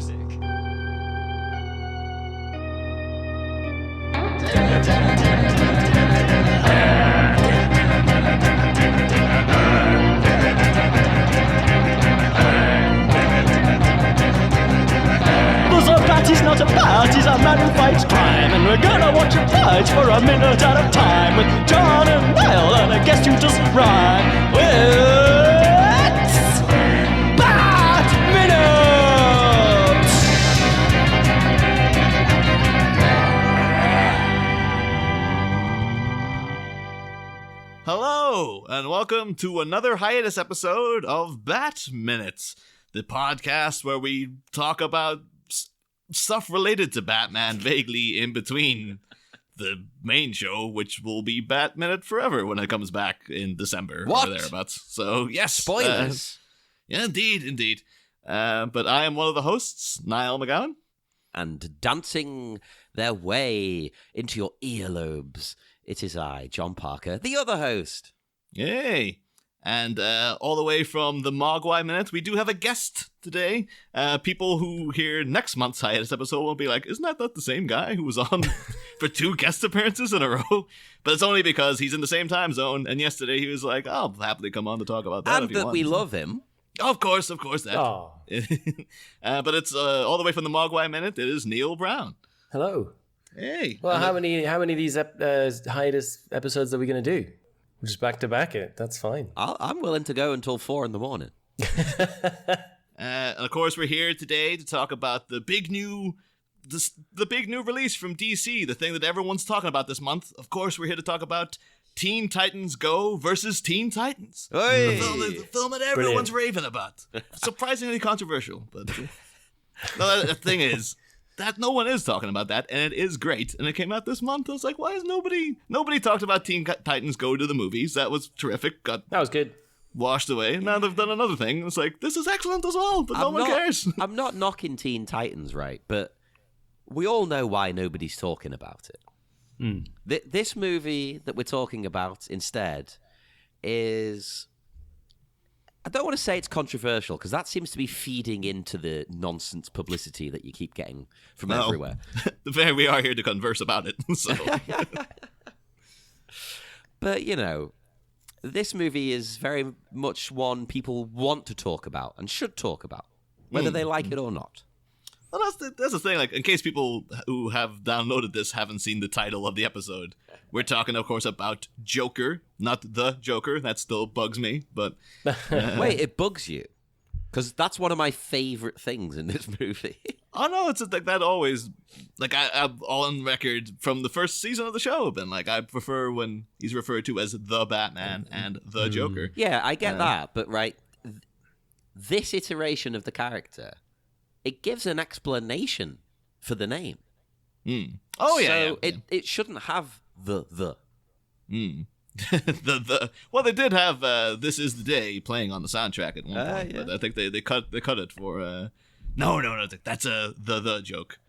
Party's not a party's a man who fights crime, and we're gonna watch him fight for a minute at a time with John and Niall and a guest who doesn't rhyme. It's Bat Minute! Hello, and welcome to another hiatus episode of Bat Minute, the podcast where we talk about stuff related to Batman vaguely in between the main show, which will be Bat Minute forever when it comes back in December or thereabouts. So, yes. Spoilers. Yeah, indeed. But I am one of the hosts, Niall McGowan. And dancing their way into your earlobes, it is I, John Parker, the other host. Yay. And all the way from the Mogwai Minute, we do have a guest today. People who hear next month's hiatus episode will be like, isn't that the same guy who was on for 2 guest appearances in a row? But it's only because he's in the same time zone, and yesterday he was like, I'll happily come on to talk about that and if you want. And that we love him. Of course, that. Oh. But it's all the way from the Mogwai Minute, it is Neil Brown. Hello. Hey. Well, how many of these hiatus episodes are we going to do? Just back to back it. That's fine. I'm willing to go until 4 a.m. And of course, we're here today to talk about the big new release from DC, the thing that everyone's talking about this month. Of course, we're here to talk about Teen Titans Go versus Teen Titans. Hey. The film that everyone's raving about. Surprisingly controversial, but the thing is that no one is talking about that, and it is great. And it came out this month. I was like, why is nobody talked about Teen Titans Go to the movies? That was terrific. That was good. Washed away. Now they've done another thing. It's like, this is excellent as well, but no one cares. I'm not knocking Teen Titans, right? But we all know why nobody's talking about it. This movie that we're talking about instead is... I don't want to say it's controversial, because that seems to be feeding into the nonsense publicity that you keep getting from everywhere. We are here to converse about it. So. But, this movie is very much one people want to talk about and should talk about, whether they like it or not. Well, that's the thing. Like, in case people who have downloaded this haven't seen the title of the episode, we're talking, of course, about Joker, not the Joker. That still bugs me, but wait, it bugs you because that's one of my favorite things in this movie. Oh no, it's like that always. Like I'm on record from the first season of the show. Been like, I prefer when he's referred to as the Batman and the Joker. Yeah, I get that, but right, this iteration of the character. It gives an explanation for the name. Oh, yeah. So it shouldn't have the. Well, they did have "This Is the Day" playing on the soundtrack at one point, but I think they cut it for. No. That's the joke.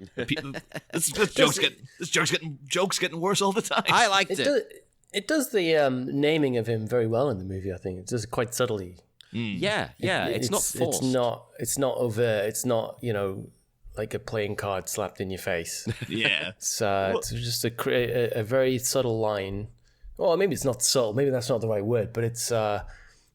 This joke's getting worse all the time. I liked it. It does the naming of him very well in the movie. I think it does quite subtly. Yeah. It's not forced. It's not overt. It's not, like a playing card slapped in your face. Yeah. It's just a very subtle line. Well, maybe it's not subtle. Maybe that's not the right word. But it's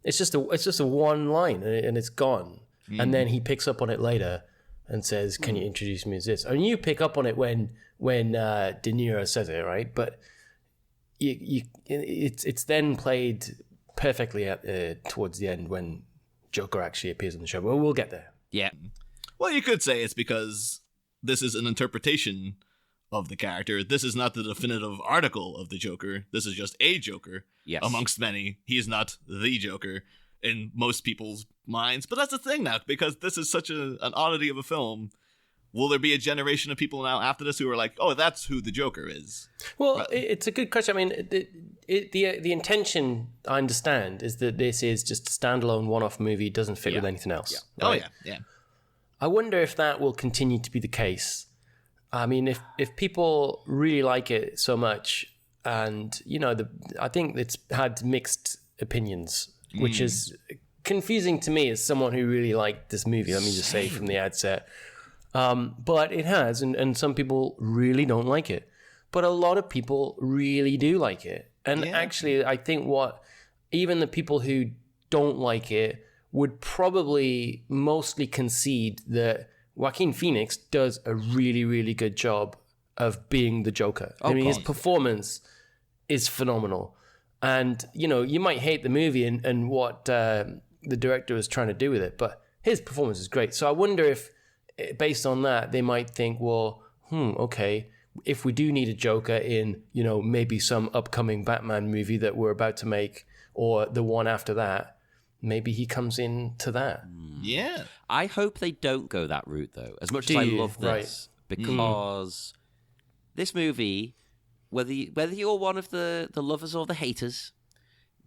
just a one line, and it's gone. And then he picks up on it later and says, "Can you introduce me as this?" I mean, you pick up on it when De Niro says it, right? But it's then played perfectly towards the end when Joker actually appears on the show. But we'll get there. Yeah. Well, you could say it's because this is an interpretation of the character. This is not the definitive article of the Joker. This is just a Joker amongst many. He is not the Joker in most people's minds. But that's the thing now, because this is such an oddity of a film. Will there be a generation of people now after this who are like, oh, that's who the Joker is? Well, it's a good question. I mean, the intention, I understand, is that this is just a standalone one-off movie, doesn't fit with anything else. Yeah. Right? Oh, yeah. I wonder if that will continue to be the case. I mean, if people really like it so much, and, I think it's had mixed opinions, which is confusing to me as someone who really liked this movie, let me just say from the outset. But it has, and some people really don't like it. But a lot of people really do like it. And actually, I think even the people who don't like it would probably mostly concede that Joaquin Phoenix does a really, really good job of being the Joker. I mean, his performance is phenomenal. And, you might hate the movie and what the director was trying to do with it, but his performance is great. So I wonder if, based on that, they might think, well, okay, if we do need a Joker in, maybe some upcoming Batman movie that we're about to make, or the one after that, maybe he comes into that. Yeah. I hope they don't go that route, though, as much as I love this, because this movie, whether you're one of the lovers or the haters,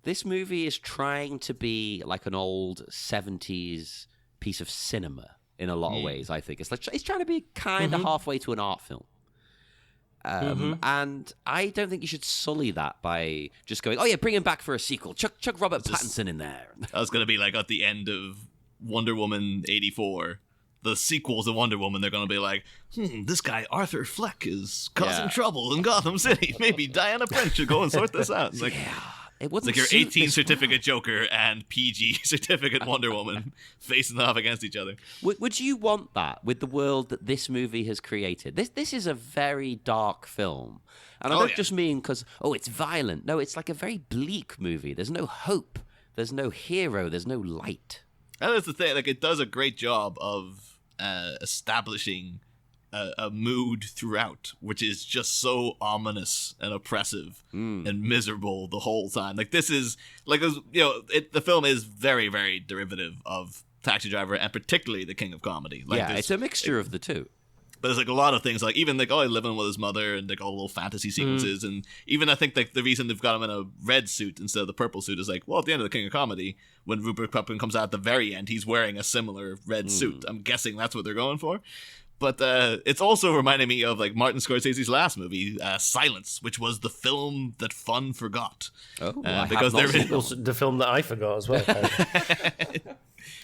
this movie is trying to be like an old 70s piece of cinema in a lot of ways, I think. It's trying to be kind of halfway to an art film. And I don't think you should sully that by just going, oh yeah, bring him back for a sequel. Chuck Robert Pattinson in there. I was going to be like at the end of Wonder Woman 84, the sequel to Wonder Woman, they're going to be like, this guy Arthur Fleck is causing trouble in Gotham City. Maybe Diana Prince should go and sort this out. It's like, it wasn't it's like your 18 this certificate Joker and PG certificate Wonder Woman facing off against each other. Would you want that with the world that this movie has created? This is a very dark film. And I don't just mean because, it's violent. No, it's like a very bleak movie. There's no hope. There's no hero. There's no light. And that's the thing. Like, it does a great job of establishing a mood throughout, which is just so ominous and oppressive and miserable the whole time. Like, this is like, the film is very, very derivative of Taxi Driver and particularly The King of Comedy. Like, it's a mixture of the two. But there's like a lot of things, like even like living with his mother and like all little fantasy sequences, and even I think like the reason they've got him in a red suit instead of the purple suit is like, well, at the end of The King of Comedy, when Rupert Pupkin comes out at the very end, he's wearing a similar red suit. I'm guessing that's what they're going for. But it's also reminding me of like Martin Scorsese's last movie, Silence, which was the film that fun forgot. Because the film that I forgot as well.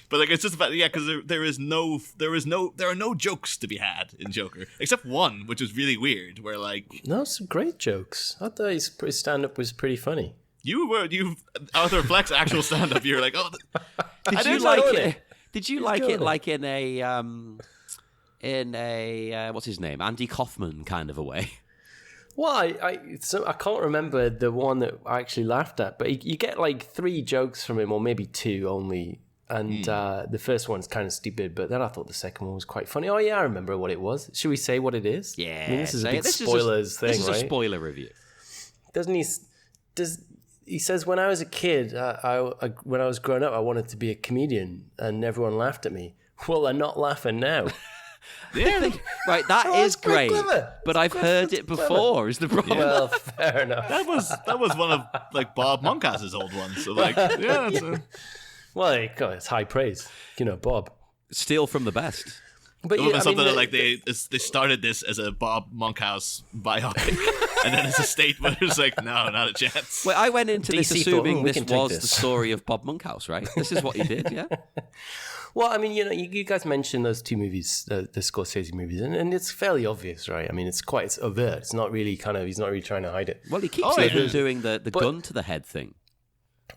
But like it's just about because there are no jokes to be had in Joker except one, which was really weird. Where like some great jokes. I thought his stand up was pretty funny. Arthur Fleck's actual stand up. You're like, did you like it? Did you like it like in a what's his name, Andy Kaufman kind of a way? Well, I can't remember the one that I actually laughed at, but you get like 3 jokes from him, or maybe 2 only. And the first one's kind of stupid, but then I thought the second one was quite funny. Oh yeah, I remember what it was. Should we say what it is? Yeah, I mean, this is a big spoilers thing, right? This is a spoiler review. Doesn't he? He says, when I was a kid, when I was growing up, I wanted to be a comedian, and everyone laughed at me. Well, they're not laughing now. Yeah, right. That is great, but I've heard it before. Is the problem? Well, fair enough. That was one of like Bob Monkhouse's old ones. So like, well, it's high praise, Bob. Steal from the best. But it would have been something that like they started this as a Bob Monkhouse biopic, and then as a statement, it was like, no, not a chance. Well, I went into this assuming this was the story of Bob Monkhouse, right? This is what he did, yeah. Well, I mean, you guys mentioned those 2 movies, the Scorsese movies, and it's fairly obvious, right? I mean, it's overt. It's not really he's not really trying to hide it. Well, he keeps doing the gun to the head thing.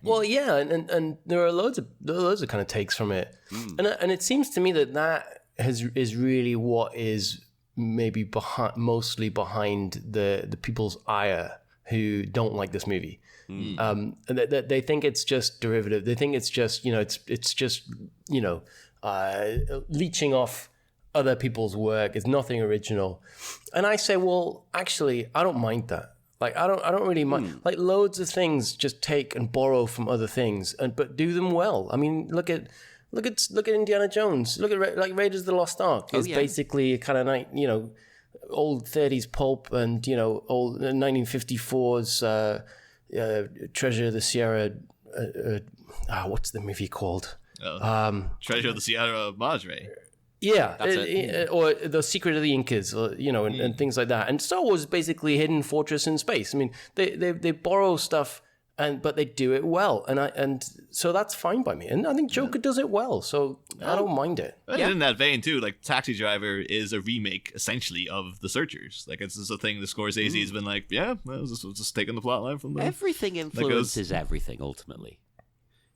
Well, yeah, and there are loads of kind of takes from it, and it seems to me that is really what is maybe mostly behind the people's ire who don't like this movie. They think it's just derivative. They think it's just it's just leeching off other people's work. It's nothing original. And I say, well, actually, I don't mind that. Like I don't really mind. Like loads of things just take and borrow from other things, but do them well. I mean, look at Indiana Jones. Look at like Raiders of the Lost Ark. It's basically a kind of old 30s pulp and old 1954's Treasure of the Sierra. What's the movie called? Treasure of the Sierra Madre. Yeah, or The Secret of the Incas, and things like that. And Star Wars is basically Hidden Fortress in space. I mean, they borrow stuff but they do it well, and so that's fine by me. And I think Joker does it well, so I don't mind it. And in that vein too, like Taxi Driver is a remake essentially of The Searchers. Like it's just a thing that Scorsese has been like, just taking the plot line from the... Everything influences everything ultimately.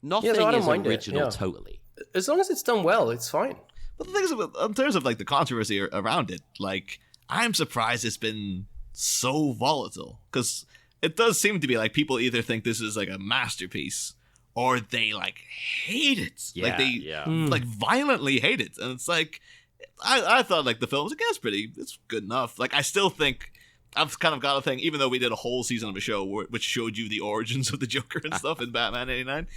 Nothing so I don't is mind original it, totally. As long as it's done well, it's fine. But the thing is, in terms of like the controversy around it, like I'm surprised it's been so volatile, because it does seem to be like people either think this is like a masterpiece or they like hate it. Like they like violently hate it. And it's like, I thought like the film was like, it's good enough. Like I still think I've kind of got a thing, even though we did a whole season of a show which showed you the origins of the Joker and stuff in Batman 89.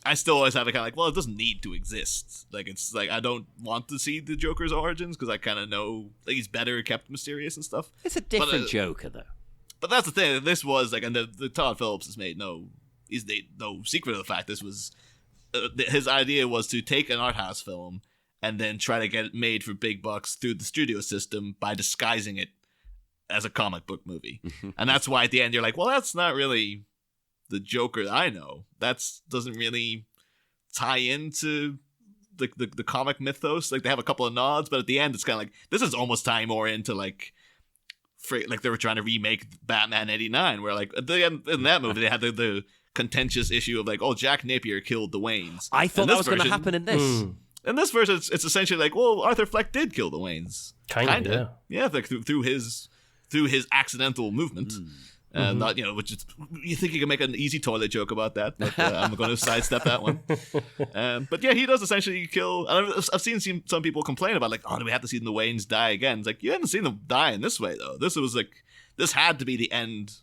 I still always have a kind of like, well, it doesn't need to exist. Like, it's like, I don't want to see the Joker's origins because I kind of know like, he's better kept mysterious and stuff. It's a different Joker, though. But that's the thing. This was like, and the Todd Phillips has made no secret of the fact this was his idea was to take an art house film and then try to get it made for big bucks through the studio system by disguising it as a comic book movie. And that's why at the end you're like, well, that's not really the Joker I know. That's doesn't really tie into the comic mythos. Like they have a couple of nods, but at the end it's kind of like this is almost tying more into like they were trying to remake Batman 89, where like at the end in that movie they had the contentious issue of like, oh, Jack Napier killed the Waynes. I thought that was going to happen in this. In this version, it's essentially like, well, Arthur Fleck did kill the Waynes. Kinda. Yeah, like through his accidental movement. Not, which is, you think you can make an easy toilet joke about that, but I'm going to sidestep that one. But yeah, he does essentially kill. And I've seen some people complain about like, oh, do we have to see the Waynes die again? It's like, you haven't seen them die in this way though. This had to be the end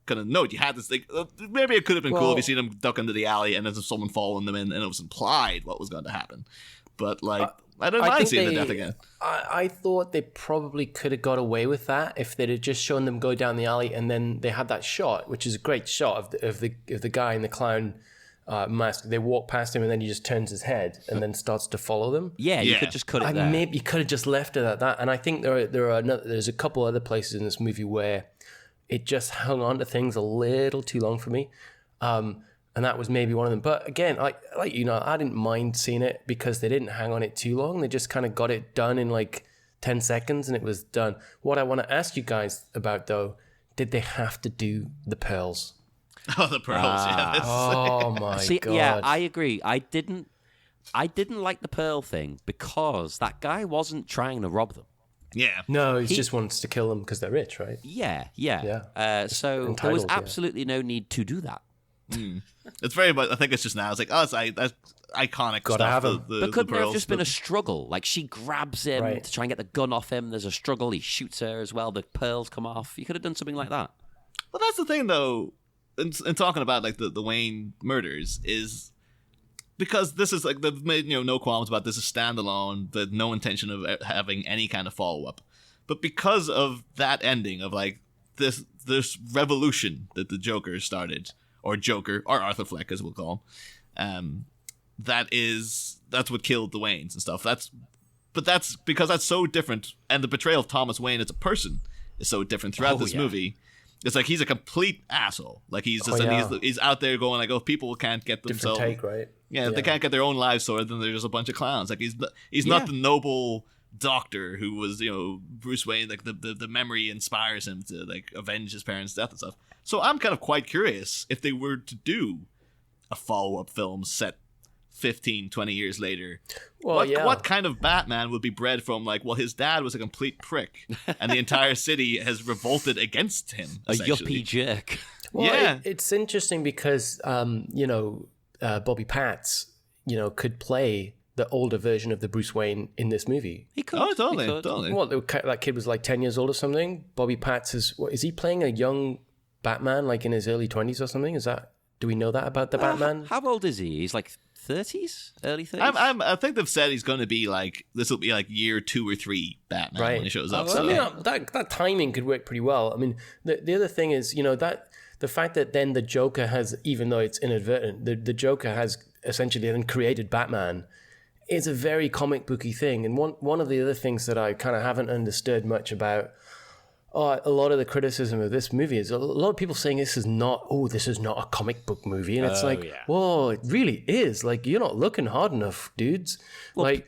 kind of note. You had this like, maybe it could have been cool if you seen them duck into the alley and then someone following them in, and it was implied what was going to happen. But like, I don't mind seeing the death again. I thought they probably could have got away with that if they'd have just shown them go down the alley, and then they had that shot, which is a great shot of the guy in the clown mask. They walk past him, and then he just turns his head and then starts to follow them. Yeah, you could just cut it there. Maybe you could have just left it at that. And I think there's a couple other places in this movie where it just hung on to things a little too long for me. And that was maybe one of them. But again, I didn't mind seeing it because they didn't hang on it too long. They just kind of got it done in like 10 seconds and it was done. What I want to ask you guys about, though, did they have to do the pearls? Oh, the pearls, yeah. Oh, my God. Yeah, I agree. I didn't like the pearl thing because that guy wasn't trying to rob them. Yeah. No, he just wants to kill them because they're rich, right? Yeah. So there was absolutely no need to do that. It's very much. I think it's just now. It's like, oh, that's iconic Gotta stuff. have him. But couldn't there have just been a struggle? Like she grabs him to try and get the gun off him. There's a struggle. He shoots her as well. The pearls come off. You could have done something like that. But that's the thing, though. In talking about like the Wayne murders is because this is like they've made no qualms about this is standalone. The no intention of having any kind of follow up. But because of that ending of like this revolution that the Joker started. Or Joker, or Arthur Fleck, as we'll call him. That's what killed the Waynes and stuff. That's because that's so different, and the portrayal of Thomas Wayne as a person is so different throughout this movie. It's like he's a complete asshole. Like he's just he's out there going like, oh, people can't get themselves. Different take, right? Yeah, if they can't get their own lives sorted, then they're just a bunch of clowns. Like he's not the noble doctor who was Bruce Wayne. Like the memory inspires him to like avenge his parents' death and stuff. So I'm kind of quite curious if they were to do a follow-up film set 15, 20 years later. What kind of Batman would be bred from like, well, his dad was a complete prick and the entire city has revolted against him. A yuppie jerk. Well, it's interesting because, Bobby Patz, could play the older version of the Bruce Wayne in this movie. He could. Oh, totally. Well, that kid was like 10 years old or something. Bobby Patz is he playing a young Batman, like in his early 20s or something? Do we know that about the Batman? How old is he? He's like 30s, early 30s. I think they've said he's going to be like this will be like year 2 or 3 Batman when he shows up. That timing could work pretty well. I mean, the other thing is that the fact that then the Joker has, even though it's inadvertent, the Joker has essentially then created Batman. Is a very comic booky thing, and one of the other things that I kind of haven't understood much about a lot of the criticism of this movie is a lot of people saying this is not a comic book movie. And it's whoa, it really is. Like, you're not looking hard enough, dudes. Well, like,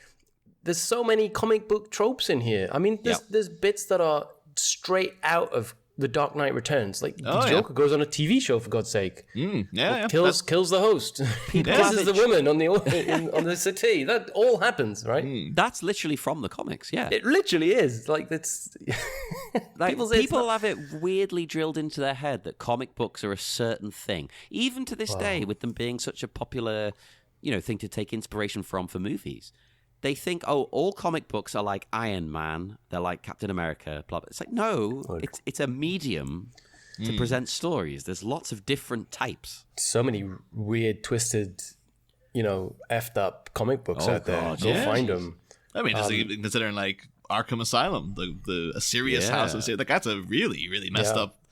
there's so many comic book tropes in here. I mean, there's bits that are straight out of The Dark Knight Returns. Like, the Joker goes on a TV show, for God's sake. Kills the host. Kisses the woman on the settee. That all happens, right? That's literally from the comics, yeah. It literally is. Like, it's... like, people have it weirdly drilled into their head that comic books are a certain thing. Even to this day, with them being such a popular, thing to take inspiration from for movies. They think, all comic books are like Iron Man. They're like Captain America. Blah, blah. It's like, no, it's a medium to present stories. There's lots of different types. So many weird, twisted, effed up comic books out there. Go find them. I mean, just even considering like Arkham Asylum, the Asirius House of like that's a really, really messed up.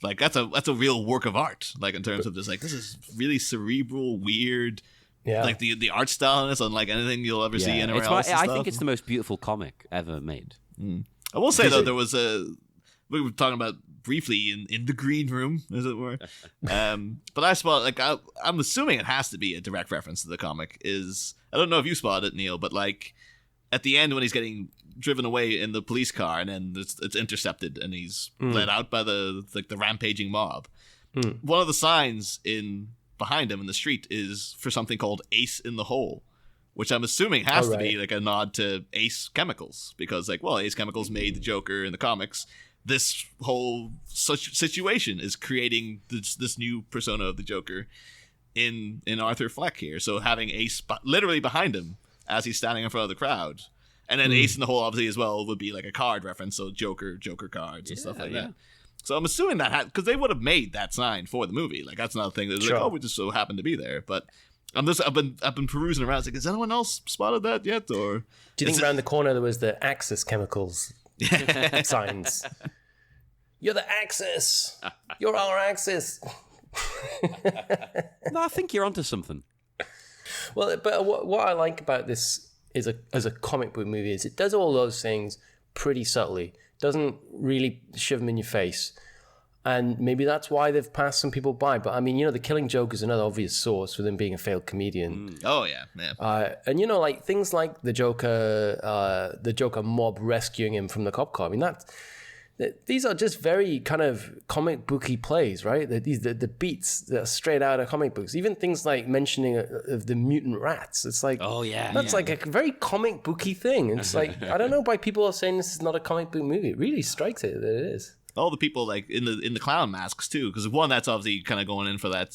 Like that's a real work of art. Like in terms of just like this is really cerebral, weird. Yeah. Like the art style is unlike anything you'll ever see anywhere else. I think it's the most beautiful comic ever made. I will say though, there was we were talking about briefly in the green room, as it were. But I spot like I'm assuming it has to be a direct reference to the comic. I don't know if you spotted it, Neil, but like at the end when he's getting driven away in the police car and then it's intercepted and he's led out by the rampaging mob. One of the signs behind him in the street is for something called Ace in the Hole, which I'm assuming has to be like a nod to Ace Chemicals, because Ace Chemicals made the Joker in the comics. This whole such situation is creating this new persona of the Joker in Arthur Fleck here. So having Ace literally behind him as he's standing in front of the crowd, and then Ace in the Hole obviously as well would be like a card reference, so Joker cards and stuff like that. So I'm assuming that because they would have made that sign for the movie. Like that's not a thing that was like, we just so happened to be there. But I've been perusing around. It's like, has anyone else spotted that yet? Or do you think around the corner there was the Axis Chemicals signs? You're the Axis. You're our Axis. No, I think you're onto something. Well, but what I like about this as a comic book movie is it does all those things pretty subtly. Doesn't really shove them in your face. And maybe that's why they've passed some people by. But I mean, The Killing Joke is another obvious source for them being a failed comedian. Oh, yeah, man. And, like things like the Joker mob rescuing him from the cop car. I mean, these are just very kind of comic booky plays, right? The beats that are straight out of comic books. Even things like mentioning of the mutant rats. It's like, that's like a very comic booky thing. And it's like, I don't know why people are saying this is not a comic book movie. It really strikes it that it is. All the people like in the clown masks too, because one that's obviously kind of going in for that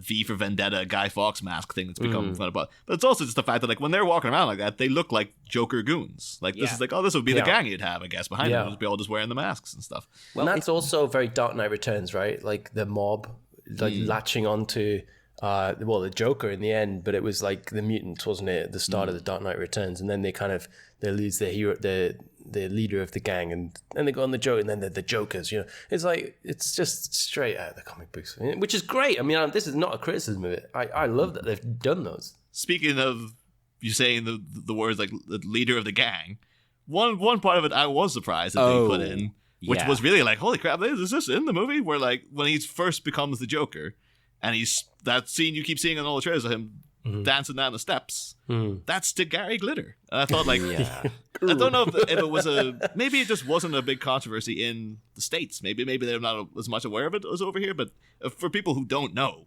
V for Vendetta Guy Fawkes mask thing that's become fun about. But it's also just the fact that like when they're walking around like that, they look like Joker goons. Like this is like, this would be the gang you'd have, I guess, behind them. Would be all just wearing the masks and stuff. Well, and that's also very Dark Knight Returns, right? Like the mob like latching onto the Joker in the end, but it was like the mutants, wasn't it, at the start of the Dark Knight Returns, and then they lose their hero, the leader of the gang, and they go on the Joker, and then they're the Jokers. It's like it's just straight out of the comic books, which is great. I mean, this is not a criticism of it. I love that they've done those. Speaking of you saying the words like the leader of the gang, one part of it I was surprised that they put in, which was really like, holy crap, is this in the movie? Where like when he first becomes the Joker, and he's that scene you keep seeing in all the trailers of him dancing down the steps. That's to Gary Glitter. And I thought like, I don't know if it was maybe it just wasn't a big controversy in the States. Maybe they're not as much aware of it as over here. But for people who don't know,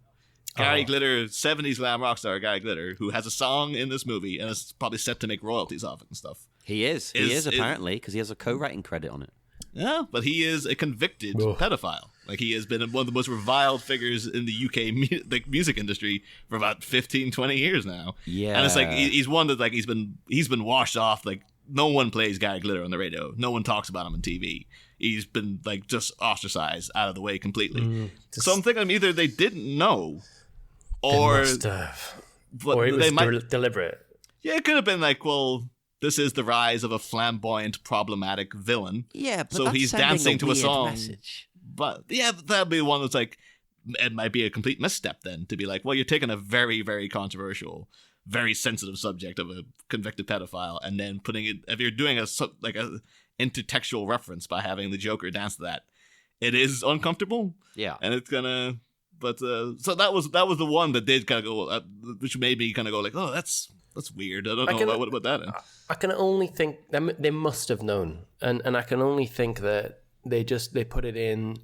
Gary Glitter, 70s glam rock star Gary Glitter, who has a song in this movie and is probably set to make royalties off it and stuff. He is apparently, because he has a co-writing credit on it. Yeah, but he is a convicted pedophile. Like he has been one of the most reviled figures in the UK music industry for about 15, 20 years now. Yeah, and it's like he's one that like he's been washed off. Like no one plays Gary Glitter on the radio. No one talks about him on TV. He's been like just ostracized out of the way completely. So I'm thinking either they didn't know, or it was deliberate. Yeah, it could have been like, well, this is the rise of a flamboyant, problematic villain. Yeah, but so that's he's dancing to a song. Message. But yeah, that'd be one that's like, it might be a complete misstep then to be like, well, you're taking a very, very controversial, very sensitive subject of a convicted pedophile, and then putting it, if you're doing intertextual reference by having the Joker dance to that. It is uncomfortable. Yeah. And it's gonna, but so that was the one that did kind of go, which made me kind of go like, oh, that's weird. I don't know what that is. I can only think they must have known, and I can only think that they put it in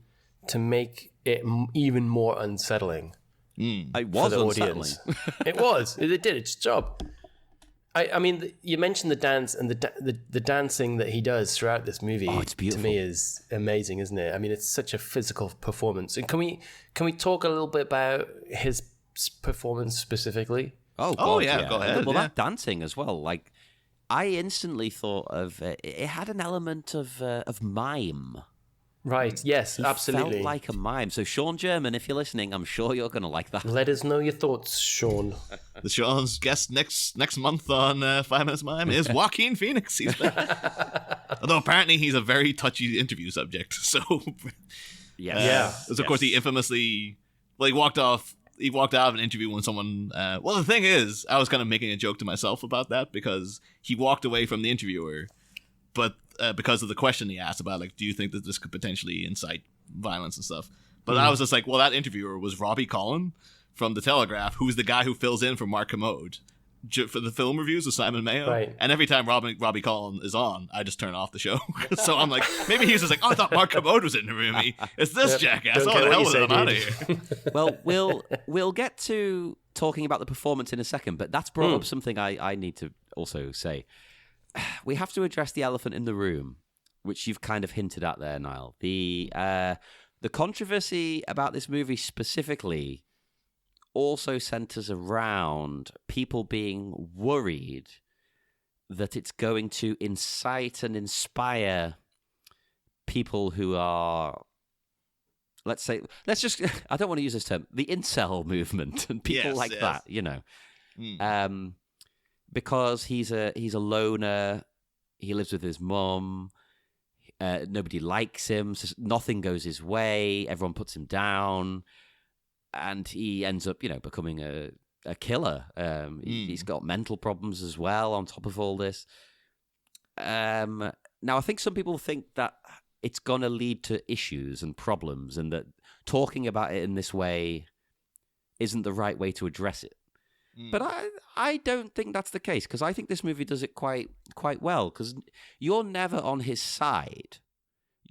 to make it even more unsettling. It was for the unsettling. Audience. It was. It did its job. I mean, you mentioned the dance and the dancing that he does throughout this movie. Oh, it's beautiful. To me is amazing, isn't it? I mean, it's such a physical performance. And can we talk a little bit about his performance specifically? Oh, God, yeah, go ahead. Well, that dancing as well. Like, I instantly thought of it had an element of mime. Right. Yes, He absolutely. felt like a mime. So, Sean German, if you're listening, I'm sure you're going to like that. Let us know your thoughts, Sean. The Sean's guest next month on 5 Minutes Mime is Joaquin Phoenix. He's back. Although apparently he's a very touchy interview subject. So Yeah. Of course he infamously he walked out of an interview when someone well, the thing is, I was kind of making a joke to myself about that because he walked away from the interviewer, but because of the question he asked about, like, do you think that this could potentially incite violence and stuff? But I was just like, well, that interviewer was Robbie Collin from The Telegraph, who's the guy who fills in for Mark Commode for the film reviews of Simon Mayo. Right. And every time Robbie Collin is on, I just turn off the show. So I'm like, maybe he was just like, oh, I thought Mark Commode was interviewing me. It's this jackass. Don't Oh, care the what hell you with say, it. I'm out of dude. here. Well, we'll get to talking about the performance in a second, but that's brought up something I need to also say. We have to address the elephant in the room, which you've kind of hinted at there, Niall. The controversy about this movie specifically also centers around people being worried that it's going to incite and inspire people who are, I don't want to use this term, the incel movement and people that, you know. Because he's a loner, he lives with his mum, nobody likes him, so nothing goes his way, everyone puts him down, and he ends up, you know, becoming a killer. He's got mental problems as well on top of all this. Now, I think some people think that it's going to lead to issues and problems, and that talking about it in this way isn't the right way to address it. But I don't think that's the case, because I think this movie does it quite well, because you're never on his side.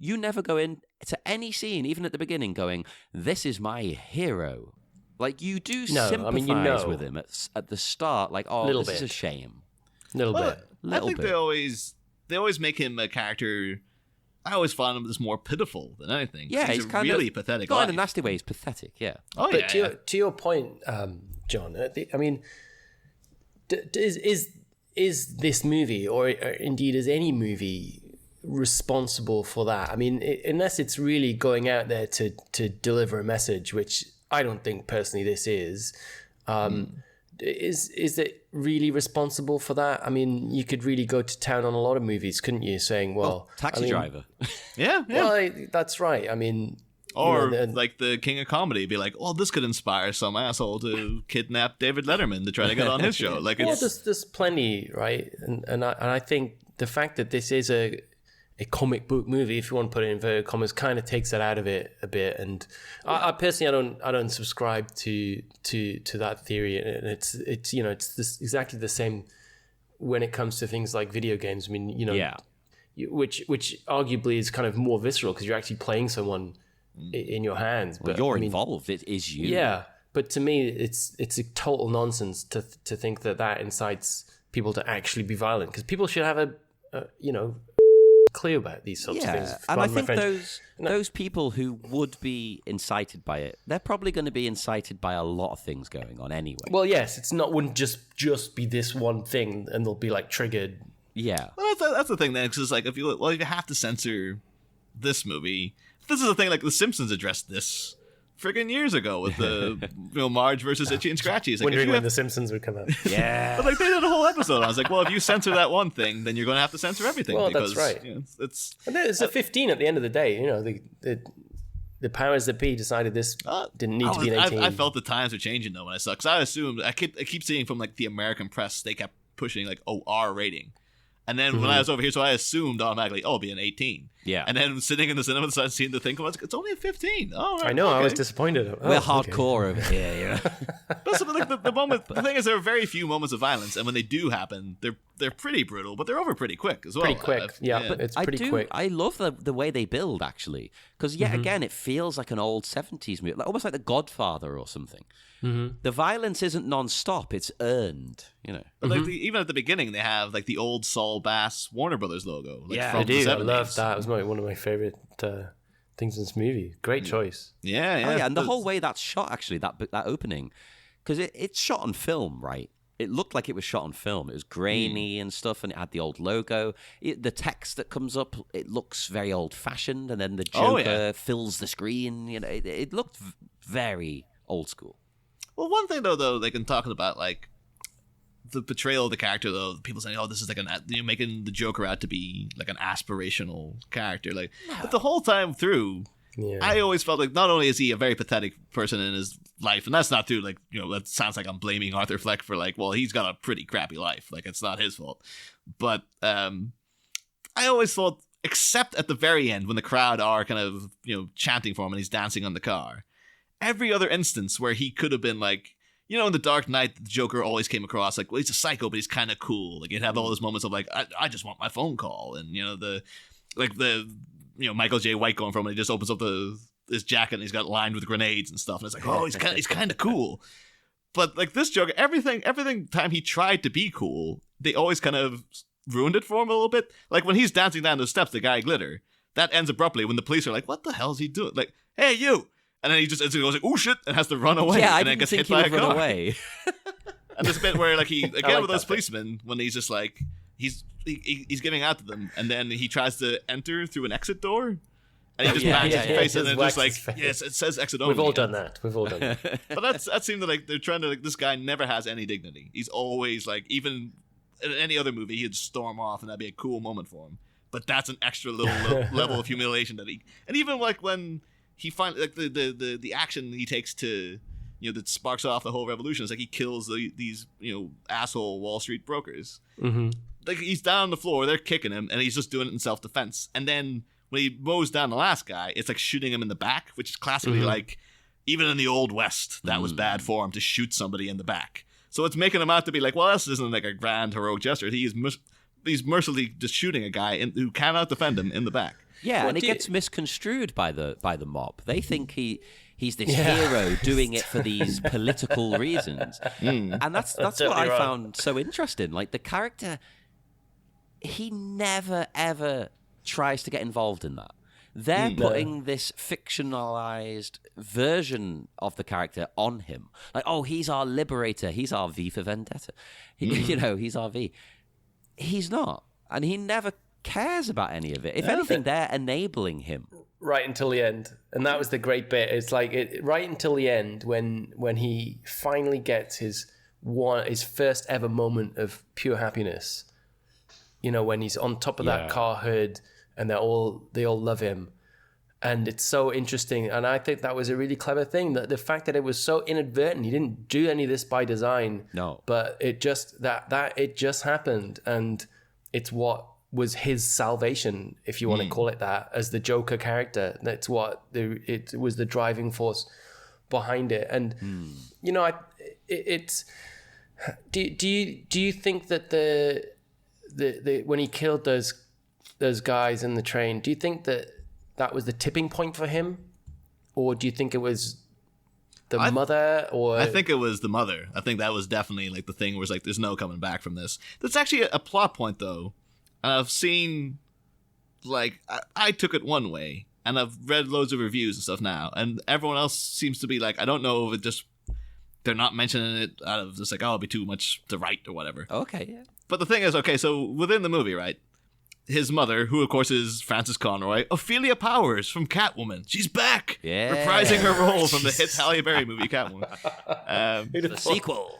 You never go into any scene, even at the beginning, going, this is my hero. Like, you do sympathize with him at the start, like, oh, this is a shame. Little bit. I think they always make him a character. I always found him as more pitiful than anything. Yeah, he's kind really pathetic. Not in a nasty way, he's pathetic, yeah. Oh, but yeah. To your point, John, I mean, is this movie, or indeed is any movie, responsible for that? I mean, unless it's really going out there to deliver a message, which I don't think personally this is. Is it really responsible for that? I mean, you could really go to town on a lot of movies, couldn't you? Saying, well, Taxi Driver. Yeah. Well, that's right. I mean, or like the King of Comedy, be like, oh, this could inspire some asshole to kidnap David Letterman to try to get on his show. Like, there's plenty, right? And I think the fact that this is a comic book movie, if you want to put it in inverted commas, kind of takes that out of it a bit. And I personally, I don't subscribe to that theory. And it's exactly the same when it comes to things like video games. I mean, which arguably is kind of more visceral because you're actually playing someone in your hands. But you're involved. It is you. Yeah, but to me, it's a total nonsense to think that incites people to actually be violent, because people should have a clue about these sorts of things. And I think those people who would be incited by it, they're probably going to be incited by a lot of things going on anyway. Well, yes, wouldn't just be this one thing, and they'll be like triggered. Yeah, well, that's the thing then, because it's like if you have to censor this movie, this is the thing. Like The Simpsons addressed this friggin' years ago with the Marge versus Itchy and Scratchy. It's like, wondering when The Simpsons would come out. Yeah, but like they did a whole episode. I was like, well, if you censor that one thing, then you're going to have to censor everything. Well, because, that's right. And there's a 15 at the end of the day. The powers that be decided this didn't need to be an 18. I felt the times were changing though when I saw, because I assumed I keep seeing from like the American press they kept pushing like R rating, And then when I was over here, so I assumed automatically, oh, it'll be an 18. Yeah. And then sitting in the cinema, started seeing the thing come out, it's only a 15. Oh, right, I know, okay. I was disappointed. We're hardcore over here, you know. But so, like, the thing is, there are very few moments of violence, and when they do happen, they're pretty brutal, but they're over pretty quick as well. Pretty quick, but it's pretty quick. I love the way they build, actually, because again, it feels like an old 70s movie, almost like The Godfather or something. The violence isn't non-stop; it's earned, you know. But like even at the beginning, they have like the old Saul Bass Warner Brothers logo. Like, Yeah, from I the do. I 70s. love that. It was one of my favorite things in this movie. Great choice. Yeah, yeah. Oh, yeah, and the whole way that's shot, actually, that opening, because it's shot on film, right? It looked like it was shot on film. It was grainy and stuff, and it had the old logo. The text that comes up, it looks very old-fashioned, and then the Joker fills the screen. You know, it looked very old school. Well, one thing though, like in talking about like the portrayal of the character, though, people saying, "Oh, this is like making the Joker out to be like an aspirational character." Like, but the whole time through, I always felt like not only is he a very pathetic person in his life, and that's not true. Like, you know, that sounds like I'm blaming Arthur Fleck for like, well, he's got a pretty crappy life. Like, it's not his fault. But I always thought, except at the very end when the crowd are kind of chanting for him and he's dancing on the car. Every other instance where he could have been like, in The Dark Knight, the Joker always came across like, well, he's a psycho, but he's kind of cool. Like, he'd have all those moments of like, I just want my phone call, and Michael J. White going from it, he just opens up his jacket and he's got lined with grenades and stuff, and it's like, oh, he's kind of cool. But like this Joker, everything time he tried to be cool, they always kind of ruined it for him a little bit. Like when he's dancing down the steps, the guy Glitter, that ends abruptly when the police are like, what the hell is he doing? Like, hey, you. And then he just goes like, oh shit, and has to run away. Yeah, and I then didn't gets think hit he by would a car. run away. And there's a bit where like he again like with those that bit. policemen when he's just like he's giving out to them, and then he tries to enter through an exit door, and he just bangs his face, and then just like yes, it says exit only. We've all done that. But that seemed like they're trying to like this guy never has any dignity. He's always like, even in any other movie he'd storm off and that'd be a cool moment for him. But that's an extra little level of humiliation that and even like when he finally like the action he takes to that sparks off the whole revolution is like he kills these asshole Wall Street brokers. Like he's down on the floor, they're kicking him, and he's just doing it in self-defense. And then when he mows down the last guy, it's like shooting him in the back, which is classically like, even in the Old West, that was bad form to shoot somebody in the back. So it's making him out to be like, well, this isn't like a grand heroic gesture. He's mercilessly just shooting a guy who cannot defend him in the back. Yeah, and it gets misconstrued by the mob. They think he's this hero doing it for these political reasons, and that's what I found so interesting. Like the character, he never ever tries to get involved in that. They're putting this fictionalized version of the character on him. Like, oh, he's our liberator. He's our V for Vendetta. He's our V. He's not, and he never cares about any of it. If anything, they're enabling him. Right until the end. And that was the great bit. It's like right until the end when he finally gets his first ever moment of pure happiness. When he's on top of that car hood and they all love him. And it's so interesting. And I think that was a really clever thing. That the fact that it was so inadvertent, he didn't do any of this by design. No. But it just it just happened, and it's what was his salvation, if you want to call it that, as the Joker character. That's what it was, the driving force behind it. And it's. Do you think that the when he killed those guys in the train, do you think that was the tipping point for him, or do you think it was the mother? Or I think it was the mother. I think that was definitely like the thing where it's like there's no coming back from this. That's actually a plot point though. And I've seen, like, I took it one way, and I've read loads of reviews and stuff now, and everyone else seems to be like, I don't know if it just, they're not mentioning it out of just like, oh, it'll be too much to write or whatever. Okay, yeah. But the thing is, okay, so within the movie, right, his mother, who of course is Frances Conroy, Ophelia Powers from Catwoman, she's back, reprising her role from the hit Halle Berry movie Catwoman. The sequel.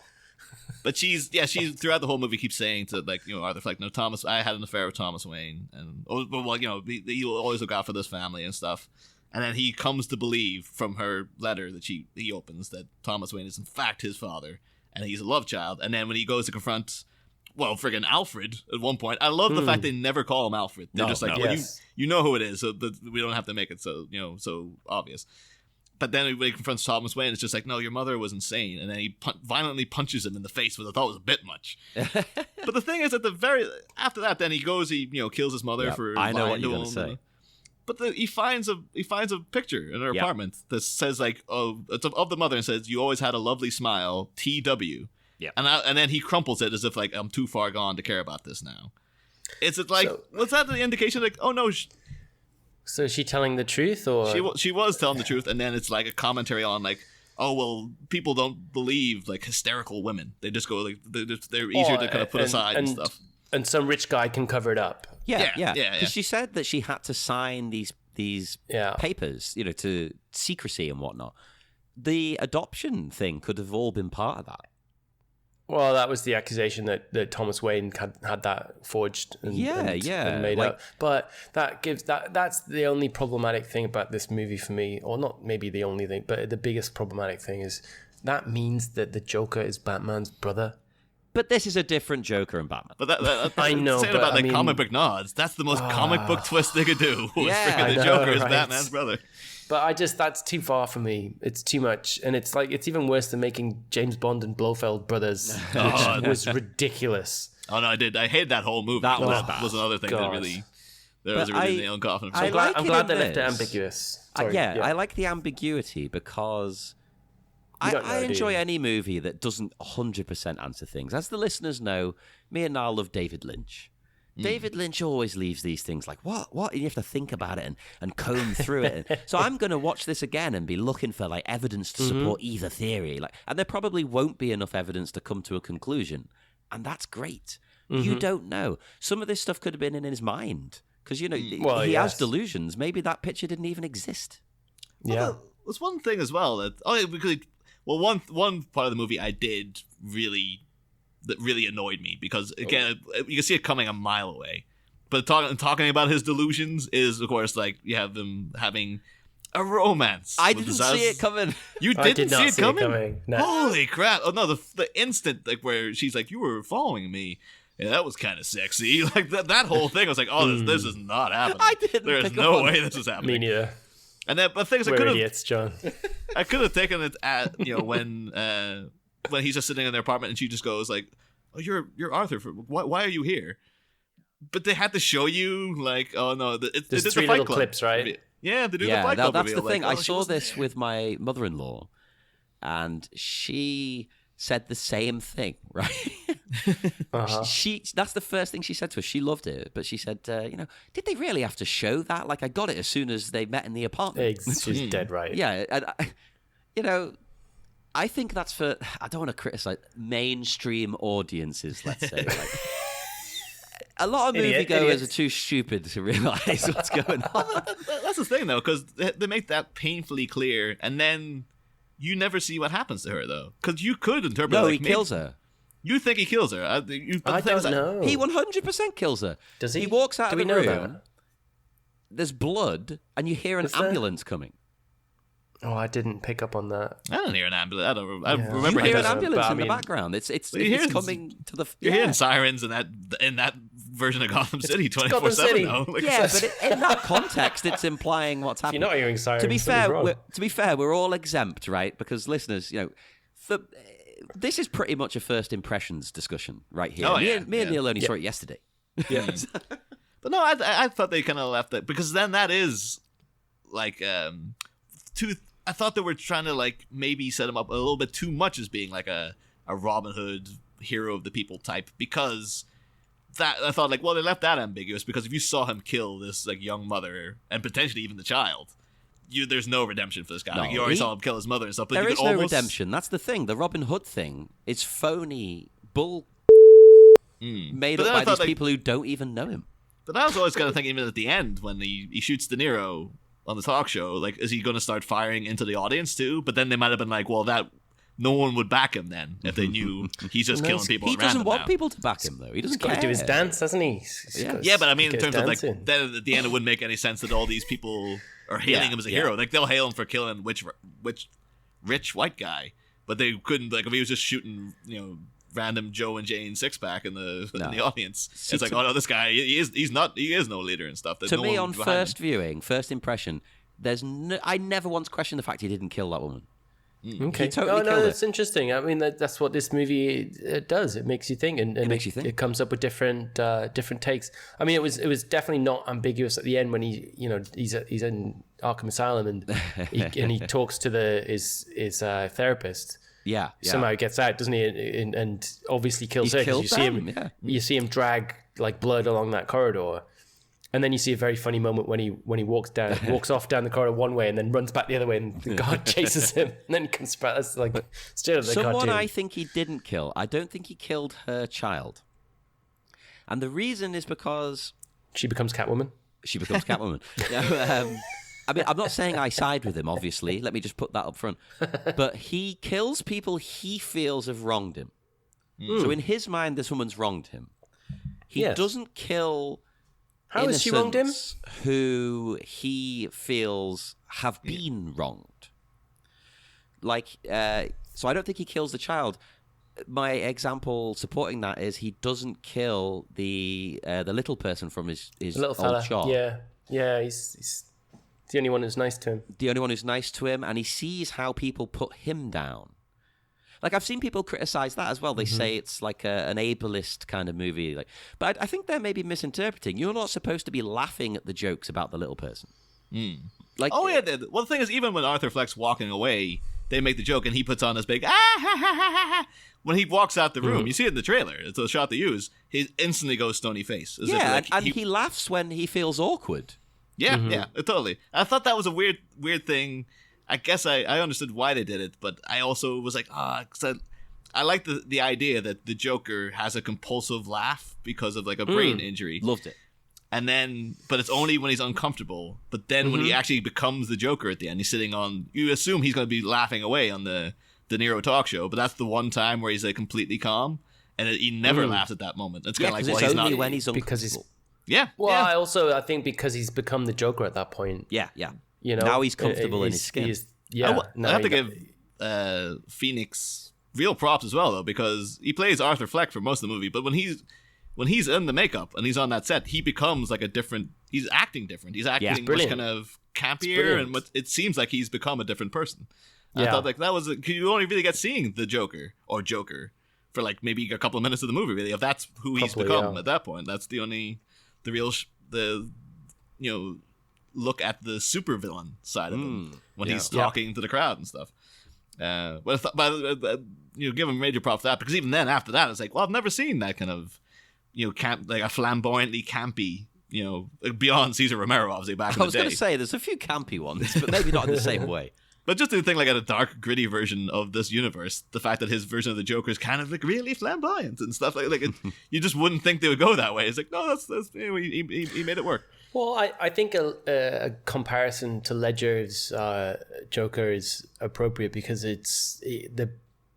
But she's throughout the whole movie keeps saying to Arthur Fleck, no, Thomas, I had an affair with Thomas Wayne, and he'll always look out for this family and stuff. And then he comes to believe from her letter that he opens that Thomas Wayne is in fact his father, and he's a love child. And then when he goes to confront friggin' Alfred at one point. I love the fact they never call him Alfred. They're just like, you know who it is, so we don't have to make it so obvious. But then when he confronts Thomas Wayne, it's just like, no, your mother was insane. And then he violently punches him in the face, which I thought was a bit much. But the thing is, after that, then he goes, he kills his mother for I know what lying you're to going to him. say. But he finds a picture in her apartment that says like, oh, it's of the mother, and says, "You always had a lovely smile, TW." Yeah. And then he crumples it as if like, I'm too far gone to care about this now. Is it like, was that the indication? Like, oh no. So is she telling the truth, or she was telling the truth, and then it's like a commentary on like, oh well, people don't believe like hysterical women. They just go like they're easier to kind of put aside and stuff. And some rich guy can cover it up. Yeah. Because she said that she had to sign these papers, to secrecy and whatnot. The adoption thing could have all been part of that. Well, that was the accusation that Thomas Wayne had that forged and made up. But that's the only problematic thing about this movie for me, or not maybe the only thing, but the biggest problematic thing is that means that the Joker is Batman's brother. But this is a different Joker and Batman. But that I know, saying but about I mean, comic book nods, that's the most comic book twist they could do. Yeah, the Joker is Batman's brother. But that's too far for me. It's too much. And it's like, it's even worse than making James Bond and Blofeld brothers, which was ridiculous. Oh, no, I did. I hated that whole movie. That was that was another thing that really... There But was a really nail in the coffin. I I'm glad they left it this. ambiguous. I like the ambiguity because I enjoy any movie that doesn't 100% answer things. As the listeners know, me and Niall love David Lynch. David Lynch always leaves these things like, what? And you have to think about it and comb through it. So I'm going to watch this again and be looking for like evidence to support either theory. And there probably won't be enough evidence to come to a conclusion. And that's great. You don't know. Some of this stuff could have been in his mind. Because, he has delusions. Maybe that picture didn't even exist. Yeah. Well, there's one thing as well that... one part of the movie I did that really annoyed me because, again, you can see it coming a mile away. But talking about his delusions is, of course, like, you have them having a romance. I didn't see it coming. You didn't see it coming? No. Holy crap. Oh, no, the instant like where she's like, you were following me. Yeah, that was kind of sexy. Like, that whole thing, I was like, oh, this is not happening. I didn't There is pick no up on way this is happening. Me neither. And then, but things I We're could have... idiots, John. I could have taken it at, when he's just sitting in their apartment and she just goes like, oh, you're Arthur. Why are you here? But they had to show you like, oh no, there's three little clips, right? Yeah, they do the Fight Club that's the reveal, thing. like, I saw this with my mother-in-law, and she said the same thing, right? That's the first thing she said to us. She loved it, but she said, did they really have to show that? Like, I got it as soon as they met in the apartment. She's dead right. Yeah, and I think that's for, I don't want to criticize mainstream audiences, let's say. Like, a lot of moviegoers are too stupid to realize what's going on. That's the thing, though, because they make that painfully clear, and then you never see what happens to her, though. Because you could interpret No, like, he kills her. You think he kills her. I don't know. He 100% kills her. Does he? He walks out of the room. That? There's blood, and you hear an ambulance coming. Oh, I didn't pick up on that. I don't hear an ambulance. I remember You hear an him. ambulance in the background. It's coming to the... You're hearing sirens in that version of Gotham City 24/7 though. Like, yeah, but in that context, it's implying what's happening. You're not hearing sirens. To be fair, we're all exempt, right? Because listeners, this is pretty much a first impressions discussion right here. Me and Neil only saw it yesterday. Yeah. But no, I thought they kind of left it because then that is like I thought they were trying to like maybe set him up a little bit too much as being like a Robin Hood hero of the people type, because that I thought like, well, they left that ambiguous because if you saw him kill this like young mother and potentially even the child, there's no redemption for this guy. No, like, you already saw him kill his mother and stuff. But there you is could no almost... redemption. That's the thing. The Robin Hood thing is phony bull made up by these people who don't even know him. But I was always kind of thinking, even at the end when he shoots De Niro on the talk show, like, is he going to start firing into the audience too? But then they might have been like, well, that no one would back him then if they knew he's just killing people. He doesn't want people to back him though. He doesn't care. Got to do his dance, doesn't he? Yeah, but I mean, in terms of like, then at the end, it wouldn't make any sense that all these people are hailing him as a hero. Like, they'll hail him for killing which rich white guy, but they couldn't, like, if he was just shooting, random Joe and Jane six-pack in the audience. It's like, oh no, this guy, he is no leader and stuff. There's to no me, one on behind first him. viewing, first impression, I never once questioned the fact he didn't kill that woman. Okay. He totally killed that's it. interesting. I mean, that's what this movie does. It makes you think, and makes you think. It comes up with different takes. I mean, it was definitely not ambiguous at the end when he's in Arkham Asylum and he talks to his therapist. Yeah. Somehow he gets out, doesn't he? And obviously kills her because you see him drag like blood along that corridor. And then you see a very funny moment when he walks off down the corridor one way and then runs back the other way, and the guard chases him. And then he comes back. That's like straight out of the Someone cartoon. I think he didn't kill. I don't think he killed her child. And the reason is because She becomes Catwoman. I mean, I'm not saying I side with him, obviously. Let me just put that up front. But he kills people he feels have wronged him. So in his mind, this woman's wronged him. He doesn't kill... How has she wronged him? Who he feels have been wronged. Like, so I don't think he kills the child. My example supporting that is he doesn't kill the little person from his Little old fella. shop. Yeah. He's the only one who's nice to him. The only one who's nice to him, and he sees how people put him down. Like, I've seen people criticize that as well. They say it's like an ableist kind of movie. But I think they're maybe misinterpreting. You're not supposed to be laughing at the jokes about the little person. Like, Well, the thing is, even when Arthur Fleck's walking away, they make the joke, and he puts on this big ah ha ha ha ha. When he walks out the room, you see it in the trailer. It's a shot they use. He instantly goes stony face. As yeah, if, and he laughs when he feels awkward. Yeah, totally. I thought that was a weird thing. I guess I understood why they did it, but I also was like, because I like the idea that the Joker has a compulsive laugh because of like a brain injury. Loved it. And then, but it's only when he's uncomfortable. But then when he actually becomes the Joker at the end, he's sitting on, you assume he's going to be laughing away on the De Niro talk show, but that's the one time where he's like completely calm, and he never laughs at that moment. It's kind of like, well, it's he's only not. when he's uncomfortable. Because he's... Yeah. Well, I think because he's become the Joker at that point. Yeah. You know, Now he's comfortable in his skin. I have to give Phoenix real props as well, though, because he plays Arthur Fleck for most of the movie, but when he's in the makeup and he's on that set, he becomes like he's acting different. He's acting much kind of campier, and it seems like he's become a different person. I thought like that was you only really get seeing the Joker for like maybe a couple of minutes of the movie, really. If that's who he's become at that point, that's the real look at the supervillain side of him when he's talking to the crowd and stuff. But give him major props for that, because even then after that, it's like, well, I've never seen that kind of like a flamboyantly campy, beyond Cesar Romero, obviously, back in the day. I was going to say, there's a few campy ones, but maybe not in the same way. But just to think like at a dark, gritty version of this universe, the fact that his version of the Joker is kind of like really flamboyant and stuff like you just wouldn't think they would go that way. It's like, no, that's he made it work. Well, I think a comparison to Ledger's Joker is appropriate because they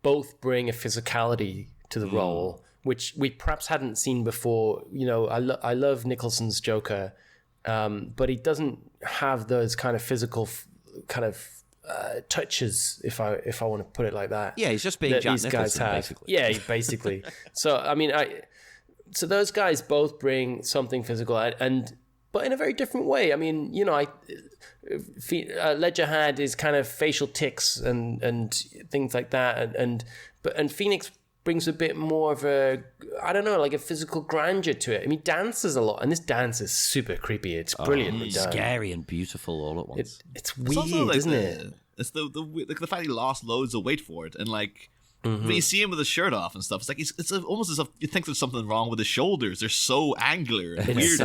both bring a physicality to the role, which we perhaps hadn't seen before. I love Nicholson's Joker, but he doesn't have those kind of physical touches, if I want to put it like that. Yeah, he's just being Jack these guys Nicholson, have. basically. Yeah, basically. So I mean, so those guys both bring something physical, but in a very different way. I mean, Ledger had his kind of facial tics and things like that, and Phoenix brings a bit more of like a physical grandeur to it. I mean, dances a lot, and this dance is super creepy. It's brilliantly done. Scary and beautiful all at once. It's weird, isn't it? It's the fact he lost loads of weight for it, and like when you see him with his shirt off and stuff, it's like it's almost as if you think there's something wrong with his shoulders. They're so angular and weird.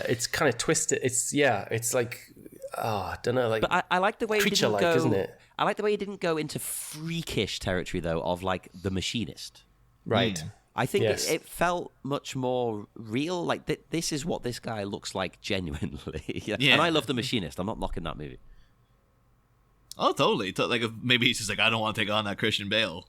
It's kind of twisted. It's like I don't know, like. But I like the way he didn't go. Isn't it? I like the way he didn't go into freakish territory though of like The Machinist. Right. I think it felt much more real. Like this is what this guy looks like genuinely. And I love The Machinist. I'm not knocking that movie. Oh, totally. Like maybe he's just like, I don't want to take on that Christian Bale.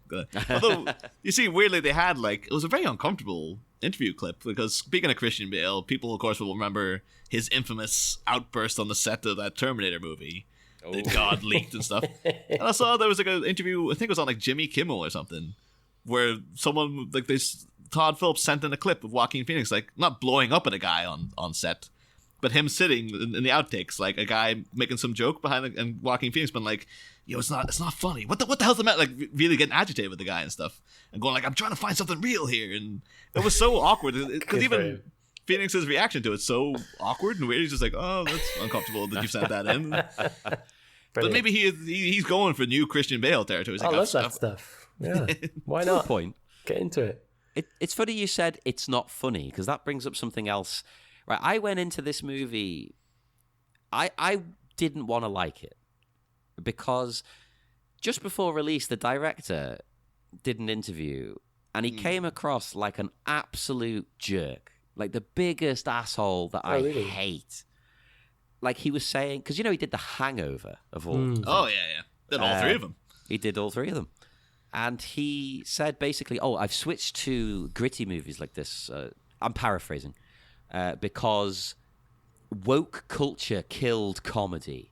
Although you see, weirdly, they had it was a very uncomfortable interview clip, because speaking of Christian Bale, people of course will remember his infamous outburst on the set of that Terminator movie that God leaked and stuff. And I saw there was like an interview, I think it was on like Jimmy Kimmel or something, where someone like this Todd Phillips sent in a clip of Joaquin Phoenix like not blowing up at a guy on set, but him sitting in the outtakes, like a guy making some joke behind it, and Joaquin Phoenix been like, "Yo, it's not funny. What the hell's the matter?" Like really getting agitated with the guy and stuff, and going like, "I'm trying to find something real here," and it was so awkward because even Phoenix's reaction to it's so awkward and weird. He's just like, "Oh, that's uncomfortable that you sent that in." But maybe he's going for new Christian Bale territory. I love that stuff. Yeah, why not? Good point. Get into it. It's funny you said it's not funny, because that brings up something else. Right, I went into this movie, I didn't want to like it, because just before release, the director did an interview, and he came across like an absolute jerk, like the biggest asshole that I hate. Like he was saying, because he did The Hangover of all. Oh yeah, did all three of them. He did all three of them. And he said basically, I've switched to gritty movies like this. I'm paraphrasing. Because woke culture killed comedy.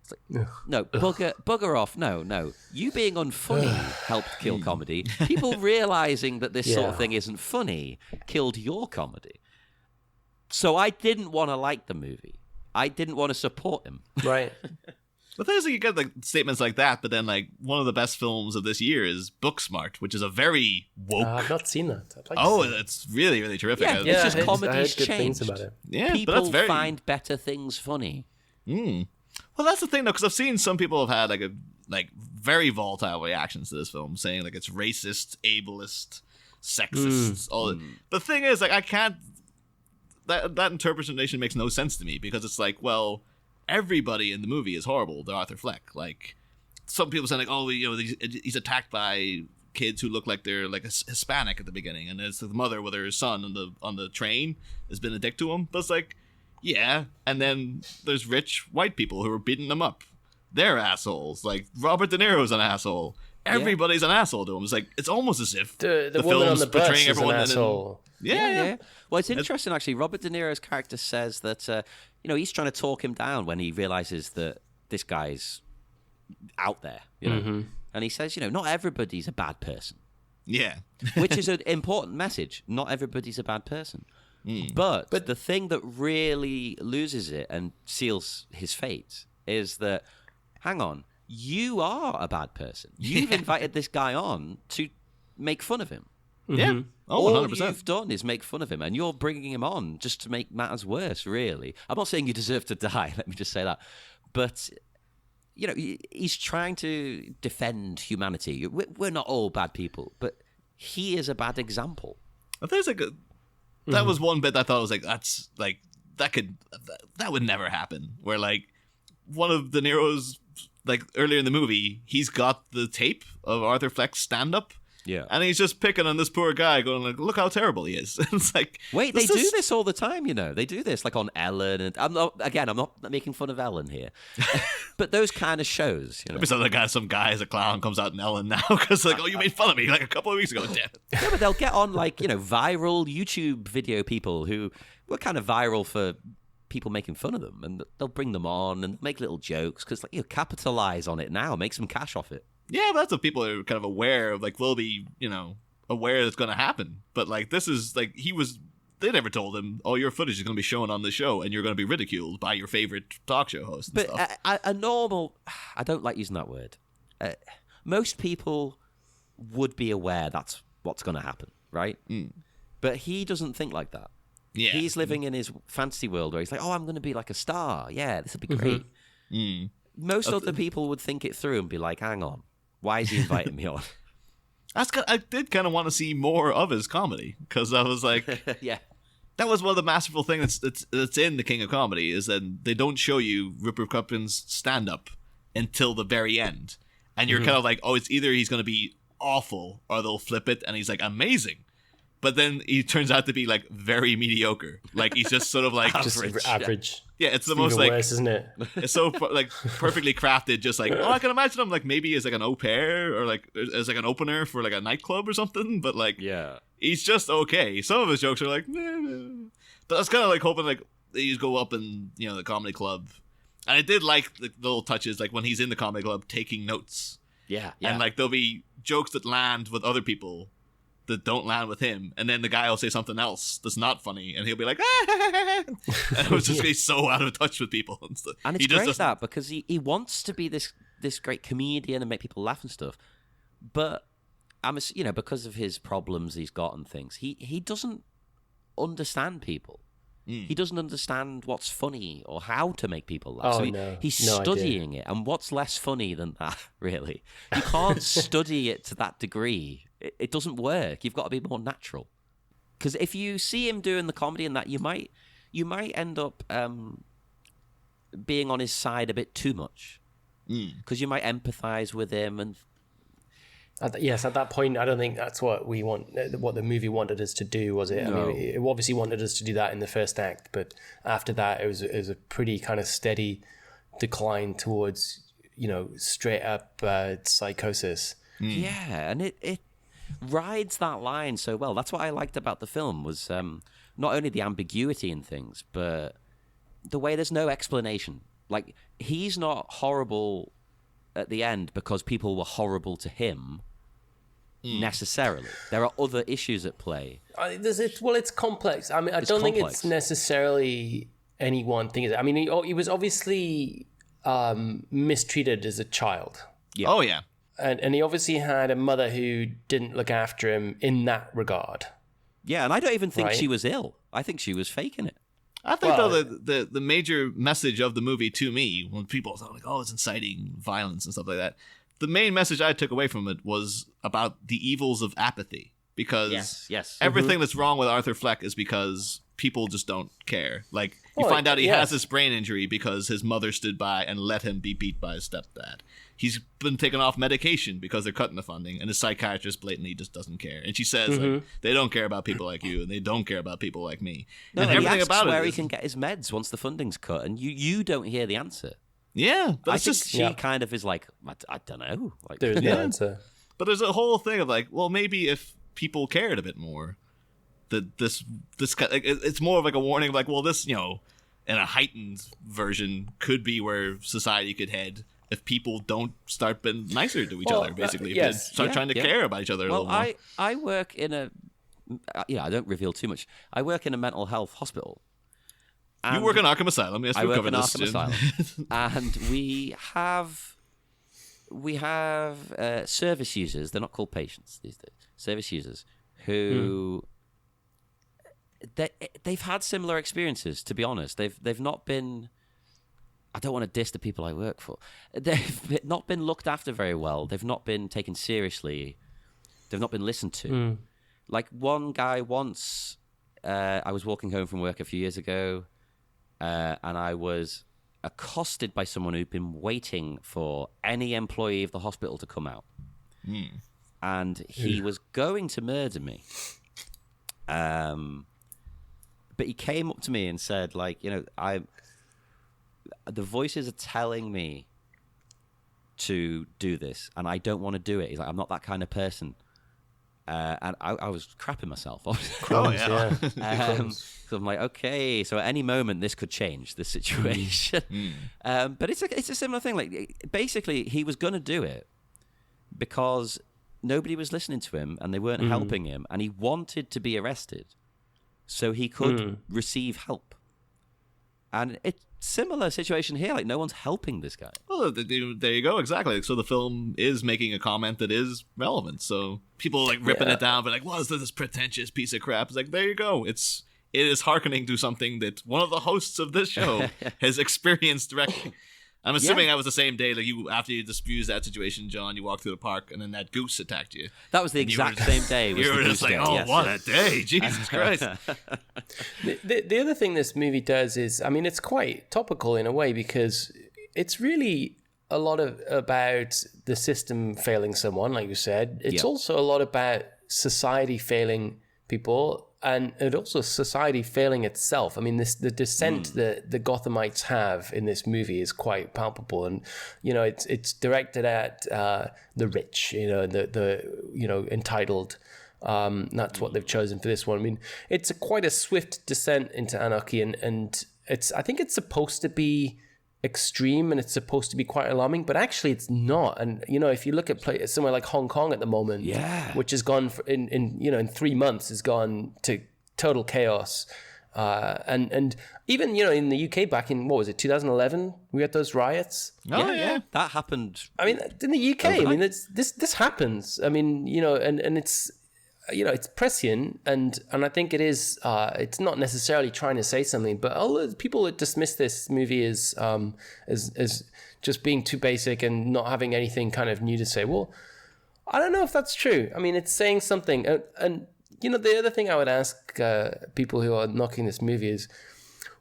It's like, no, bugger off. No. You being unfunny helped kill comedy. People realizing that this sort of thing isn't funny killed your comedy. So I didn't want to like the movie. I didn't want to support him. Right. The thing is that you get like statements like that, but then like one of the best films of this year is Booksmart, which is a very woke. I've not seen that. It's really, really terrific. Yeah, it's just comedy's good changed. Things about it. Yeah, people but that's find better things funny. Well, that's the thing though, because I've seen some people have had like very volatile reactions to this film, saying like it's racist, ableist, sexist. The thing is, like, I can't. That interpretation makes no sense to me, because it's like, well, everybody in the movie is horrible to Arthur Fleck. Like, some people say like, he's attacked by kids who look like they're like Hispanic at the beginning, and it's the mother with her son on the train has been a dick to him. But it's like, yeah, and then there's rich white people who are beating them up. They're assholes. Like Robert De Niro's an asshole. Everybody's an asshole to him. It's like, it's almost as if the woman on the bus portraying is everyone an asshole. Yeah. Well, it's interesting actually. Robert De Niro's character says that he's trying to talk him down when he realizes that this guy's out there. And he says, not everybody's a bad person. Yeah. Which is an important message. Not everybody's a bad person. But the thing that really loses it and seals his fate is that, hang on, you are a bad person. You've invited this guy on to make fun of him. Yeah. All 100%. you've done is make fun of him, and you're bringing him on just to make matters worse, really. I'm not saying you deserve to die, let me just say that. But, he's trying to defend humanity. We're not all bad people, but he is a bad example. There's that was one bit I thought was like, that's like, that would never happen. Where like, one of De Niro's, like earlier in the movie, he's got the tape of Arthur Fleck's stand-up. Yeah. And he's just picking on this poor guy, going like, look how terrible he is. It's like, wait, they do this all the time, They do this like on Ellen, and I'm not making fun of Ellen here. But those kind of shows, Maybe some guy as a clown comes out in Ellen now because like, oh, you made fun of me like a couple of weeks ago. Damn it. Yeah, but they'll get on like, viral YouTube video people who were kind of viral for people making fun of them, and they'll bring them on and make little jokes because capitalize on it now, make some cash off it. Yeah, that's what people are kind of aware of, like, will be, aware that's going to happen. But, like, this is, like, they never told him, oh, your footage is going to be shown on the show and you're going to be ridiculed by your favorite talk show host and stuff. A normal, I don't like using that word. Most people would be aware that's what's going to happen, right? But he doesn't think like that. Yeah. He's living in his fantasy world where he's like, oh, I'm going to be like a star. Yeah, this will be great. Most other people would think it through and be like, hang on. Why is he inviting me on? I did kind of want to see more of his comedy, because I was like, yeah, that was one of the masterful things that's in The King of Comedy, is that they don't show you Rupert Pupin's stand-up until the very end. And you're kind of like, oh, it's either he's going to be awful or they'll flip it and he's like amazing. But then he turns out to be like very mediocre. Like he's just sort of like average. Yeah, it's the Even most like worse, isn't it? It's so like perfectly crafted. Just like, I can imagine him like maybe as like an au pair or like as like an opener for like a nightclub or something. But like, yeah, he's just okay. Some of his jokes are like, meh. But I was kind of like hoping like he'd go up in the comedy club, and I did like the little touches like when he's in the comedy club taking notes. Yeah. And like there'll be jokes that land with other people that don't land with him, and then the guy will say something else that's not funny, and he'll be like, and it was just be so out of touch with people and stuff. And it's great that because he wants to be this great comedian and make people laugh and stuff, but because of his problems he's got and things, he doesn't understand people. He doesn't understand what's funny or how to make people laugh. He's studying it. And what's less funny than that, really? You can't study it to that degree. It doesn't work. You've got to be more natural. Because if you see him doing the comedy and that, you might end up being on his side a bit too much. Because you might empathize with him and... Yes, at that point, I don't think that's what we want. What the movie wanted us to do, was it? No. I mean, it obviously wanted us to do that in the first act, but after that, it was a pretty kind of steady decline towards, straight up psychosis. Yeah, and it rides that line so well. That's what I liked about the film was not only the ambiguity in things, but the way there's no explanation. Like he's not horrible at the end because people were horrible to him. Necessarily, there are other issues at play. It's complex. I mean, I don't think it's necessarily any one thing. I mean, he was obviously mistreated as a child. Yeah. Oh yeah, and he obviously had a mother who didn't look after him in that regard. Yeah, and I don't even think she was ill. I think she was faking it. I think though the major message of the movie to me, when people thought like, oh, it's inciting violence and stuff like that, the main message I took away from it was about the evils of apathy. Because everything that's wrong with Arthur Fleck is because people just don't care. Like, you find out he has this brain injury because his mother stood by and let him be beat by his stepdad. He's been taken off medication because they're cutting the funding, and his psychiatrist blatantly just doesn't care. And she says, like, they don't care about people like you, and they don't care about people like me. No, and everything about where he can get his meds once the funding's cut, and you don't hear the answer. Yeah, but I think she kind of is like, I don't know. Like, there's no answer. But there's a whole thing of like, well, maybe if people cared a bit more, that this like, it's more of like a warning of like, well, this, in a heightened version could be where society could head if people don't start being nicer to each other, basically. If they start trying to care about each other a little more. I work in a, I don't reveal too much. I work in a mental health hospital. You work in Arkham Asylum. Yes, I work in this Arkham Asylum. And we have service users. They're not called patients these days. Service users who they've had similar experiences. To be honest, they've not been. I don't want to diss the people I work for. They've not been looked after very well. They've not been taken seriously. They've not been listened to. Like one guy once, I was walking home from work a few years ago, and I was accosted by someone who'd been waiting for any employee of the hospital to come out. And he was going to murder me. But he came up to me and said, like, the voices are telling me to do this, and I don't want to do it. He's like, I'm not that kind of person. And I was crapping myself. So I'm like, okay, so at any moment this could change the situation. But it's a similar thing. Like, basically, he was going to do it because nobody was listening to him and they weren't helping him, and he wanted to be arrested so he could receive help. And it's similar situation here. Like, no one's helping this guy. Well, there you go. Exactly. So the film is making a comment that is relevant. So people like ripping it down, but like, what is this pretentious piece of crap? It's like, there you go. It is hearkening to something that one of the hosts of this show has experienced directly. I'm assuming that was the same day, like after you disfused that situation, John, you walked through the park and then that goose attacked you. That was the exact same day. You were just like, what a day. Jesus Christ. The other thing this movie does is, I mean, it's quite topical in a way because it's really a lot about the system failing someone, like you said. It's also a lot about society failing people, and also society failing itself. I mean, the dissent that the Gothamites have in this movie is quite palpable, and it's directed at the rich, the entitled. That's what they've chosen for this one. I mean, it's quite a swift descent into anarchy, and I think it's supposed to be extreme and it's supposed to be quite alarming, but actually it's not. And if you look at somewhere like Hong Kong at the moment, which has gone in 3 months has gone to total chaos, and even in the UK back in 2011, we had those riots. Yeah, that happened. I mean, in the UK, I mean, this happens. I mean, and it's it's prescient, and I think it is. It's not necessarily trying to say something, but all the people that dismiss this movie as just being too basic and not having anything kind of new to say. Well, I don't know if that's true. I mean, it's saying something, and the other thing I would ask people who are knocking this movie is,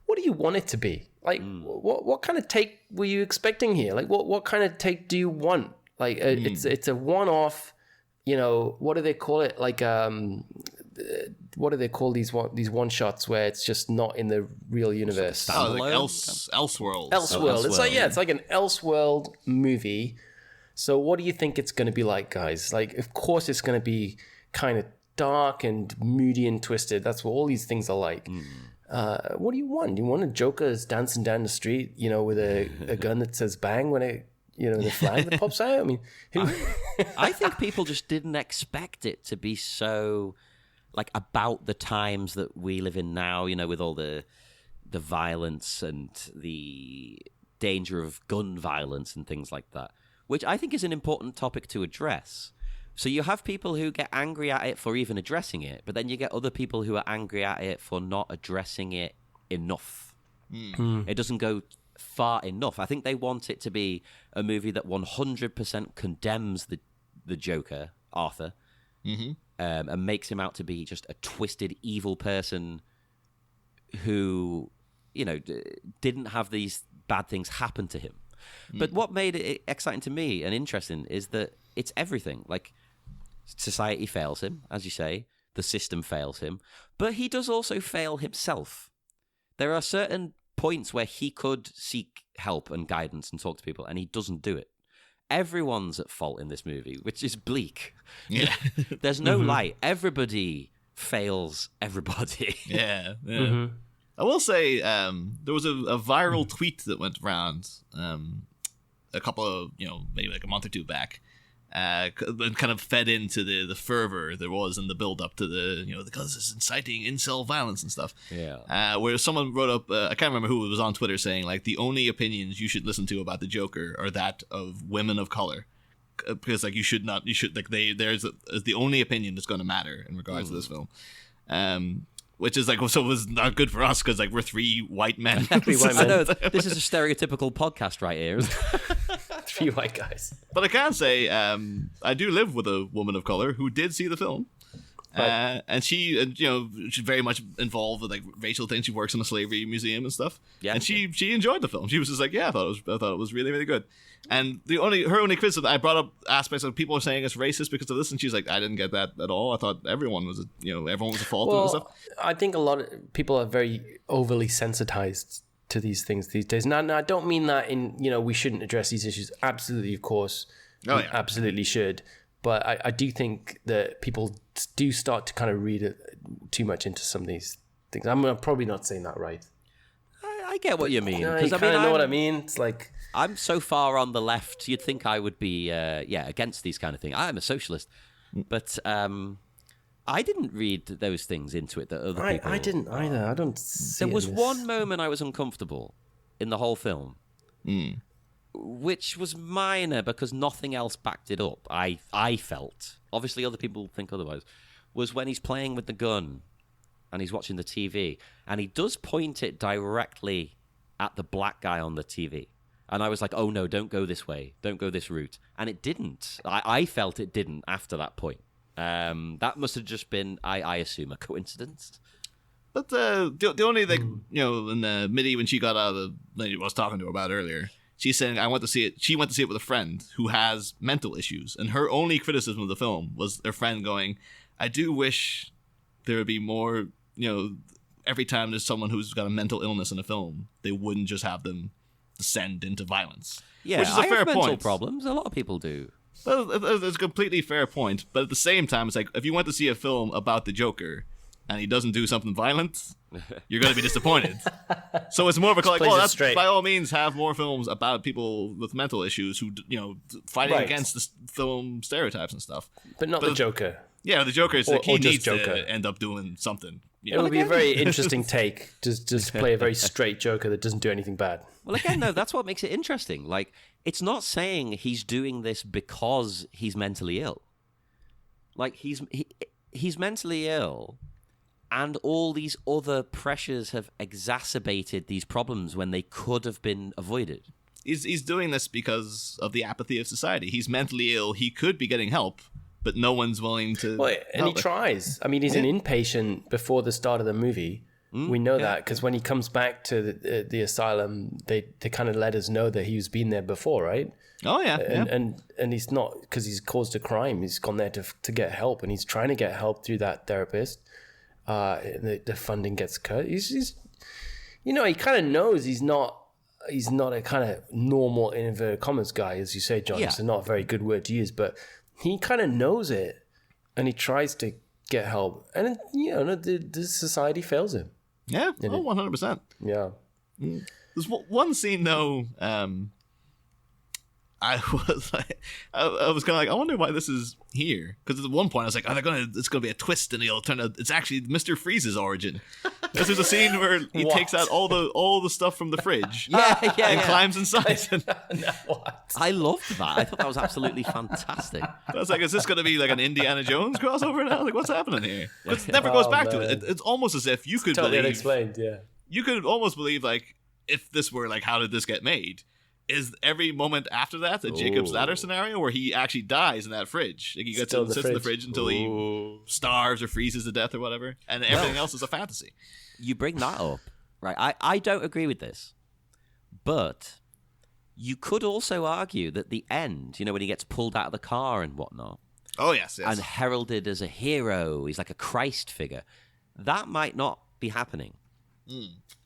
what do you want it to be? Like, what kind of take were you expecting here? Like, what kind of take do you want? Like, it's a one-off. What do they call it? Like, what do they call these one shots where it's just not in the real universe? Like Elseworld. Elseworld. It's like an Elseworld movie. So what do you think it's going to be like, guys? Like, of course it's going to be kind of dark and moody and twisted. That's what all these things are like. What do you want? Do you want a Joker that's dancing down the street, with a gun that says bang when it, the flag that pops out? I mean, I think people just didn't expect it to be so, like, about the times that we live in now, with all the violence and the danger of gun violence and things like that, which I think is an important topic to address. So you have people who get angry at it for even addressing it, but then you get other people who are angry at it for not addressing it enough. It doesn't go far enough. I think they want it to be a movie that 100% condemns the Joker, Arthur, and makes him out to be just a twisted, evil person who, didn't have these bad things happen to him. But what made it exciting to me and interesting is that it's everything. Like, society fails him, as you say. The system fails him. But he does also fail himself. There are certain points where he could seek help and guidance and talk to people, and he doesn't do it. Everyone's at fault in this movie, which is bleak. Yeah. There's no light. Everybody fails everybody. Yeah. I will say there was a viral tweet that went around a couple of, maybe like a month or two back, and kind of fed into the fervor there was in the build-up to the, because it's inciting incel violence and stuff. Yeah. Where someone wrote up, I can't remember who it was on Twitter, saying, like, the only opinions you should listen to about the Joker are that of women of color. Because, like, there's the only opinion that's going to matter in regards to this film. Which is like, so it was not good for us because, like, we're three white men. I know, this is a stereotypical podcast right here. Three white guys. But I can say, I do live with a woman of color who did see the film. Right. And she, she's very much involved with, like, racial things. She works in a slavery museum and stuff. Yeah. And she enjoyed the film. She was just like, I thought it was really, really good. And her only criticism, I brought up aspects of people are saying it's racist because of this, and she's like, I didn't get that at all. I thought everyone was a fault and stuff. I think a lot of people are very overly sensitized to these things these days. Now I don't mean that in, we shouldn't address these issues. Absolutely, of course. We absolutely should. But I do think that people do start to kind of read too much into some of these things. I'm probably not saying that right. I get what you mean. You kind of know what I mean. It's like, I'm so far on the left, you'd think I would be against these kind of things. I'm a socialist. But I didn't read those things into it that other people... I didn't either. I don't see There was one moment I was uncomfortable in the whole film, which was minor because nothing else backed it up, I felt. Obviously, other people think otherwise. Was when he's playing with the gun and he's watching the TV, and he does point it directly at the black guy on the TV. And I was like, oh no, don't go this way. Don't go this route. And it didn't. I felt it didn't after that point. That must have just been, I assume, a coincidence. But the only, like, in the Mitty, when she got out of the lady I was talking to her about earlier, she's saying, I went to see it. She went to see it with a friend who has mental issues. And her only criticism of the film was her friend going, I do wish there would be more, every time there's someone who's got a mental illness in a film, they wouldn't just have them descend into violence. Yeah, which is a fair have mental point. Problems. A lot of people do. Well, it's a completely fair point. But at the same time, it's like, if you went to see a film about the Joker, and he doesn't do something violent, you're going to be disappointed. So it's more of a like, well, that's by all means have more films about people with mental issues who, fighting against the film stereotypes and stuff. But not the Joker. Yeah, the Joker is like, he needs to end up doing something. It would be a very interesting take to just play a very straight Joker that doesn't do anything bad. Well, again, no, that's what makes it interesting. Like, it's not saying he's doing this because he's mentally ill. Like, he's mentally ill, and all these other pressures have exacerbated these problems when they could have been avoided. He's doing this because of the apathy of society. He's mentally ill. He could be getting help, but no one's willing to. Well, and he tries. I mean, he's an inpatient before the start of the movie. We know that because when he comes back to the asylum, they kind of let us know that he's been there before, right? Oh yeah, and he's not because he's caused a crime. He's gone there to get help, and he's trying to get help through that therapist. The funding gets cut. He's he kind of knows he's not a kind of normal in inverted commas guy, as you say, John. It's not a very good word to use, but he kind of knows it, and he tries to get help, and the society fails him. Yeah, 100%. Yeah. There's one scene though. I was kind of like, I wonder why this is here, because at one point I was like, it's gonna be a twist, and it'll turn out it's actually Mr. Freeze's origin. Because there's a scene where he takes out all the stuff from the fridge, and climbs inside. What? I loved that. I thought that was absolutely fantastic. I was like, is this gonna be like an Indiana Jones crossover now? Like, what's happening here? It never goes back to it. It's almost as if you could totally believe. Unexplained, yeah. You could almost believe, like, if this were like, how did this get made? Is every moment after that a Jacob's Ladder scenario where he actually dies in that fridge? Like, he gets sits in the fridge until he starves or freezes to death or whatever, and everything else is a fantasy. You bring that up, right? I don't agree with this, but you could also argue that the end, when he gets pulled out of the car and whatnot, oh yes, and heralded as a hero, he's like a Christ figure, that might not be happening.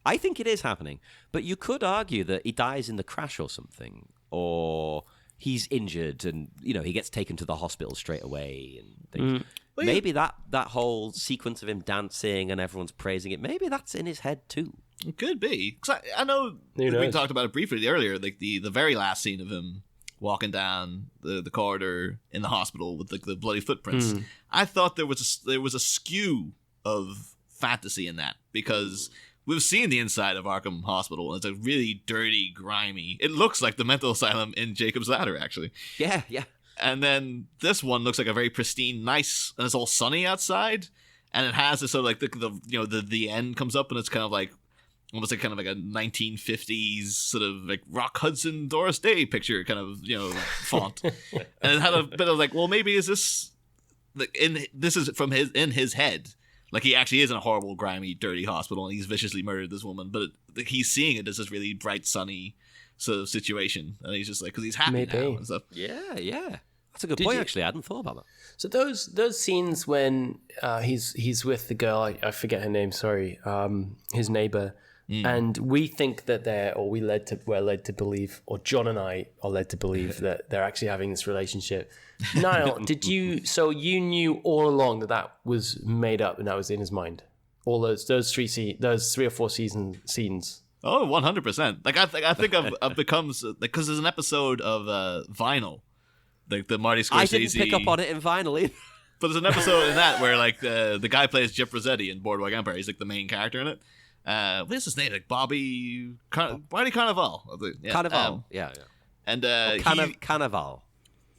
I think it is happening, but you could argue that he dies in the crash or something, or he's injured and he gets taken to the hospital straight away and things. Well, maybe that whole sequence of him dancing and everyone's praising it, maybe that's in his head too. It could be. 'Cause I know we talked about it briefly earlier, like the very last scene of him walking down the corridor in the hospital with the bloody footprints. I thought there was a skew of fantasy in that, because we've seen the inside of Arkham Hospital, and it's a really dirty, grimy. It looks like the mental asylum in Jacob's Ladder, actually. Yeah. And then this one looks like a very pristine, nice, and it's all sunny outside, and it has this sort of like the end comes up, and it's kind of like almost like a 1950s sort of like Rock Hudson, Doris Day picture kind of font, and it had a bit of like, well, maybe is this like this is from his head. Like, he actually is in a horrible, grimy, dirty hospital, and he's viciously murdered this woman. But he's seeing it as this really bright, sunny sort of situation, and he's just like, because he's happy now and stuff. Yeah. That's a good point. Actually, I hadn't thought about that. So those scenes when he's with the girl, I forget her name. Sorry, his neighbor, and we think that we're led to believe, or John and I are led to believe that they're actually having this relationship. Niall, so you knew all along that was made up and that was in his mind? All those 3 or 4 scenes. Oh, 100%. Like, I think I've become, like, because there's an episode of Vinyl, like the Marty Scorsese. I didn't pick up on it in Vinyl either. But there's an episode in that where, like, the guy plays Jeff Rossetti in Boardwalk Empire. He's like the main character in it. What is his name? Like Marty Carnival. Yeah. Carnival. Yeah. And Carnival.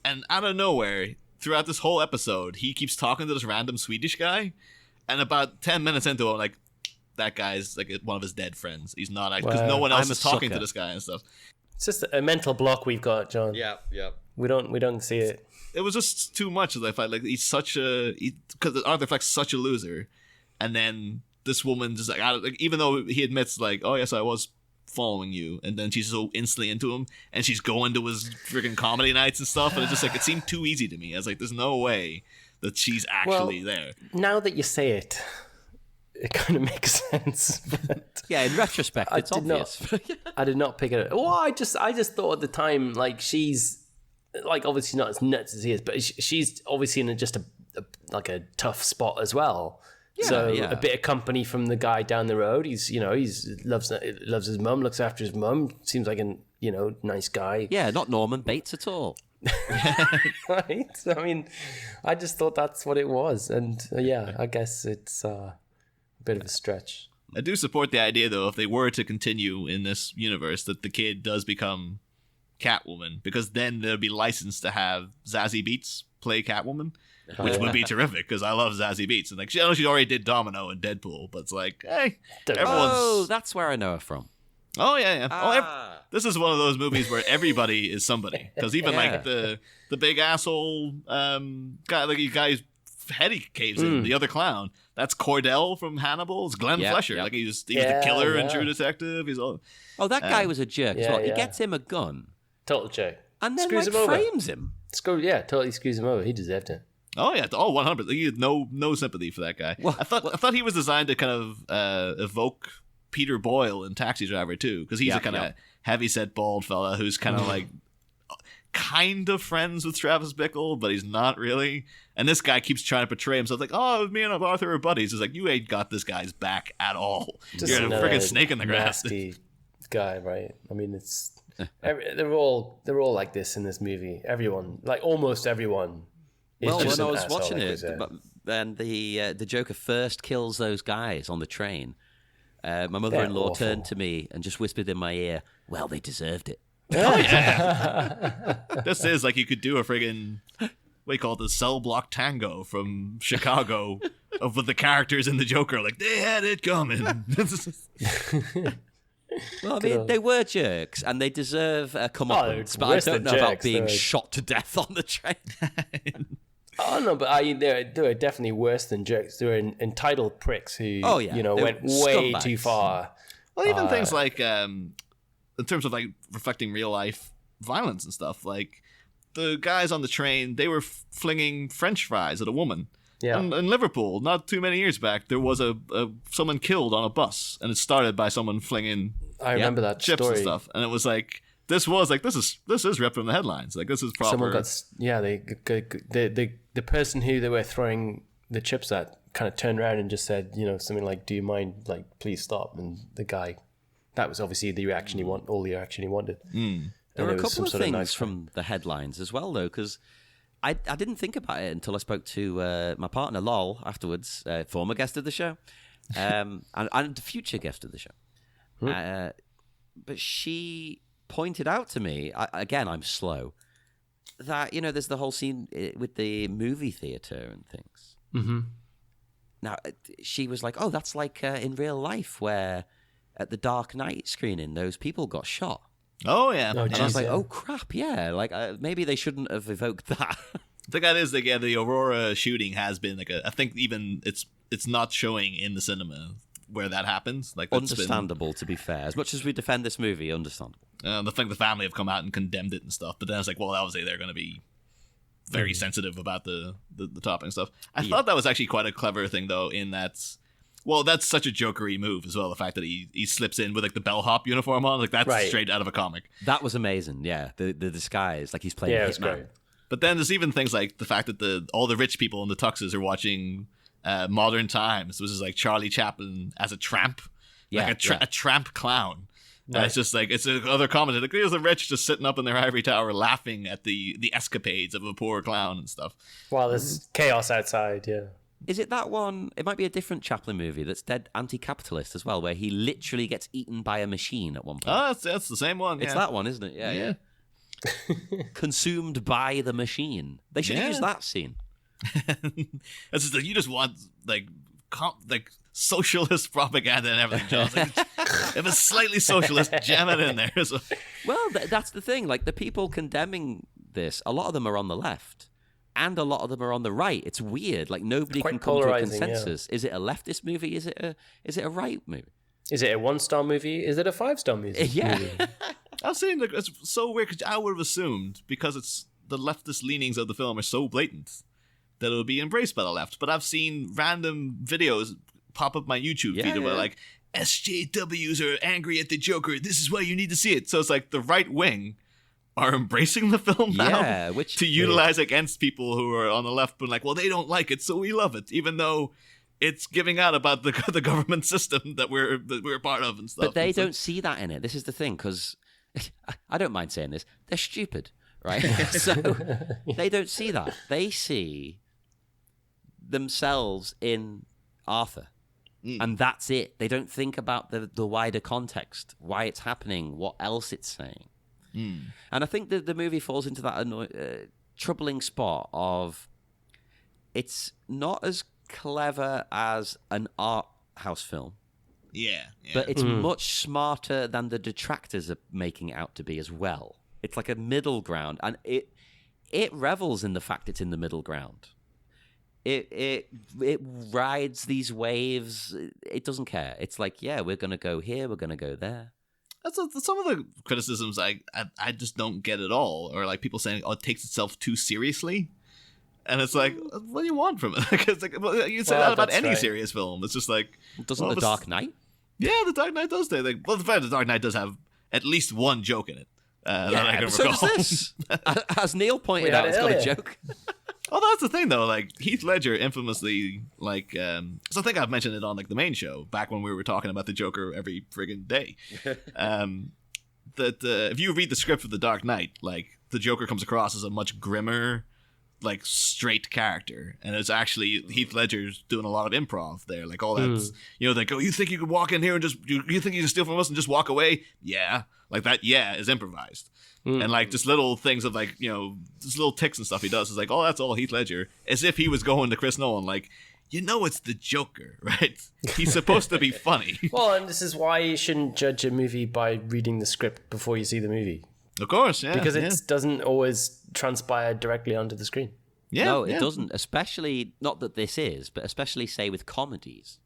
And out of nowhere, throughout this whole episode, he keeps talking to this random Swedish guy. And about 10 minutes into it, I'm like, that guy's like one of his dead friends. He's not, because no one else is talking to this guy and stuff. It's just a mental block we've got, John. Yeah. We don't see it. It was just too much. I felt like he's because Arthur Fleck's such a loser, and then this woman just like, even though he admits like, oh yes, I was following you, and then she's so instantly into him, and she's going to his freaking comedy nights and stuff, and it's just like, it seemed too easy to me. I was like, there's no way that she's actually there. Now that you say it, it kind of makes sense. But yeah, in retrospect, it's obvious. I did not pick it up. Well, I just thought at the time, like, she's like obviously not as nuts as he is, but she's obviously in just a tough spot as well. A bit of company from the guy down the road. He's loves his mum, looks after his mum. Seems like a nice guy. Yeah, not Norman Bates at all. Right. I mean, I just thought that's what it was, and I guess it's a bit of a stretch. I do support the idea, though, if they were to continue in this universe, that the kid does become Catwoman, because then there'd be licensed to have Zazie Beetz play Catwoman, which would be terrific, because I love Zazie Beetz. And I know she already did Domino and Deadpool, but it's like, hey, everyone's... Oh, that's where I know her from. Oh, yeah. This is one of those movies where everybody is somebody, because even like the big asshole guy, like you guys... head he caves in, the other clown. That's Cordell from Hannibal. It's Glenn Flesher. Like he was the killer in True Detective. He's all. Oh, that guy was a jerk as well. He gets him a gun. Total jerk. And then screws like frames him. Totally screws him over. He deserved it. Oh yeah, 100%. He had no sympathy for that guy. I thought he was designed to kind of evoke Peter Boyle in Taxi Driver too, because he's a kind of heavy-set bald fella who's kind of like kind of friends with Travis Bickle, but he's not really. And this guy keeps trying to portray himself like, oh, me and Arthur are buddies. It's like, you ain't got this guy's back at all. Just You're a freaking snake in the grass. Nasty guy, right? I mean, it's they're all like this in this movie. Everyone, like almost everyone. Well, when I was watching it, then the Joker first kills those guys on the train. My mother-in-law turned to me and just whispered in my ear, "Well, they deserved it." Oh yeah. This is like you could do a friggin' we call it the cell block tango from Chicago with the characters in the Joker. Like they had it coming. Well, I mean, they were jerks and they deserve a comeuppance, but I don't know about being shot to death on the train. Oh no, but they were definitely worse than jerks. They were entitled pricks who, went way too far. Well, even things like, in terms of like reflecting real life violence and stuff, like the guys on the train, they were flinging French fries at a woman. Yeah. In Liverpool, not too many years back, there was someone killed on a bus, and it started by someone flinging. I remember that chips story. And stuff, and it was like. This is ripped from the headlines. Like this is proper. Someone got the person who they were throwing the chips at kind of turned around and just said, something like, "Do you mind? Like, please stop." And the guy, that was obviously the reaction he wanted. All the reaction he wanted. There were a couple of things from the headlines as well, though, because I didn't think about it until I spoke to my partner Lol afterwards, former guest of the show, and future guest of the show. But she pointed out to me, again, I'm slow, that, there's the whole scene with the movie theater and things. Mm-hmm. Now, she was like, oh, that's like in real life where at the Dark Knight screening, those people got shot. Oh, yeah. And I was like, oh, crap, yeah. Like, maybe they shouldn't have evoked that. The guy is, the Aurora shooting has been, I think even it's not showing in the cinema where that happens. Like understandable, to be fair. As much as we defend this movie, understandable. The family have come out and condemned it and stuff, but then it's like, well, obviously they're going to be very sensitive about the topic and stuff. I thought that was actually quite a clever thing, though, in that, well, that's such a jokery move as well, the fact that he slips in with like the bellhop uniform on, like that's straight out of a comic. That was amazing, yeah. The disguise, like he's playing Hitman. Great. But then there's even things like the fact that all the rich people in the tuxes are watching Modern Times, which is like Charlie Chaplin as a tramp, a tramp clown. Right. It's just like, it's another comment. Like, there's the rich just sitting up in their ivory tower laughing at the escapades of a poor clown and stuff. While there's chaos outside, yeah. Is it that one? It might be a different Chaplin movie that's dead anti-capitalist as well, where he literally gets eaten by a machine at one point. Oh, that's the same one. It's that one, isn't it? Yeah. Consumed by the machine. They should use that scene. It's just like, you just want like socialist propaganda and everything, John. Like, if it's slightly socialist, jam it in there. So. Well, that's the thing. Like the people condemning this, a lot of them are on the left, and a lot of them are on the right. It's weird. Like nobody can come to a consensus. Yeah. Is it a leftist movie? Is it a right movie? Is it a 1-star movie? Is it a 5-star movie? Yeah. I've seen it's so weird because I would have assumed, because it's the leftist leanings of the film are so blatant, that it would be embraced by the left. But I've seen random videos pop up my YouTube feed where like, SJWs are angry at the Joker. This is why you need to see it. So it's like the right wing are embracing the film now to utilize against people who are on the left, but like, well, they don't like it, so we love it. Even though it's giving out about the government system that we're part of and stuff. But they don't see that in it. This is the thing, because I don't mind saying this. They're stupid, right? So they don't see that. They see themselves in Arthur. And that's it. They don't think about the wider context, why it's happening, what else it's saying. And I think that the movie falls into that troubling spot of it's not as clever as an art house film. Yeah. But it's much smarter than the detractors are making it out to be as well. It's like a middle ground, and it revels in the fact it's in the middle ground. It rides these waves. It doesn't care. It's like, yeah, we're going to go here, we're going to go there. That's some of the criticisms I just don't get at all. Or like people saying, oh, it takes itself too seriously. And it's like, what do you want from it? Because like, you say that about any serious film. It's just like... Doesn't The Dark Knight? Yeah, The Dark Knight does. The fact The Dark Knight does have at least one joke in it. That I can recall. So does this. As Neil pointed out, it's got a joke. Oh, that's the thing, though. Like, Heath Ledger infamously, like... so I think I've mentioned it on like the main show, back when we were talking about the Joker every friggin' day. That if you read the script for The Dark Knight, like, the Joker comes across as a much grimmer, like, straight character. And it's actually Heath Ledger's doing a lot of improv there. Like, all that, like, oh, you think you could walk in here and just... You think you can steal from us and just walk away? Yeah. Like, that, is improvised. And like just little things of like, just little ticks and stuff he does is like, oh, that's all Heath Ledger, as if he was going to Chris Nolan like, it's the Joker, right? He's supposed to be funny. Well, and this is why you shouldn't judge a movie by reading the script before you see the movie. Of course, yeah. Because it doesn't always transpire directly onto the screen. Yeah, no, it doesn't. Especially, not that this is, but especially say with comedies.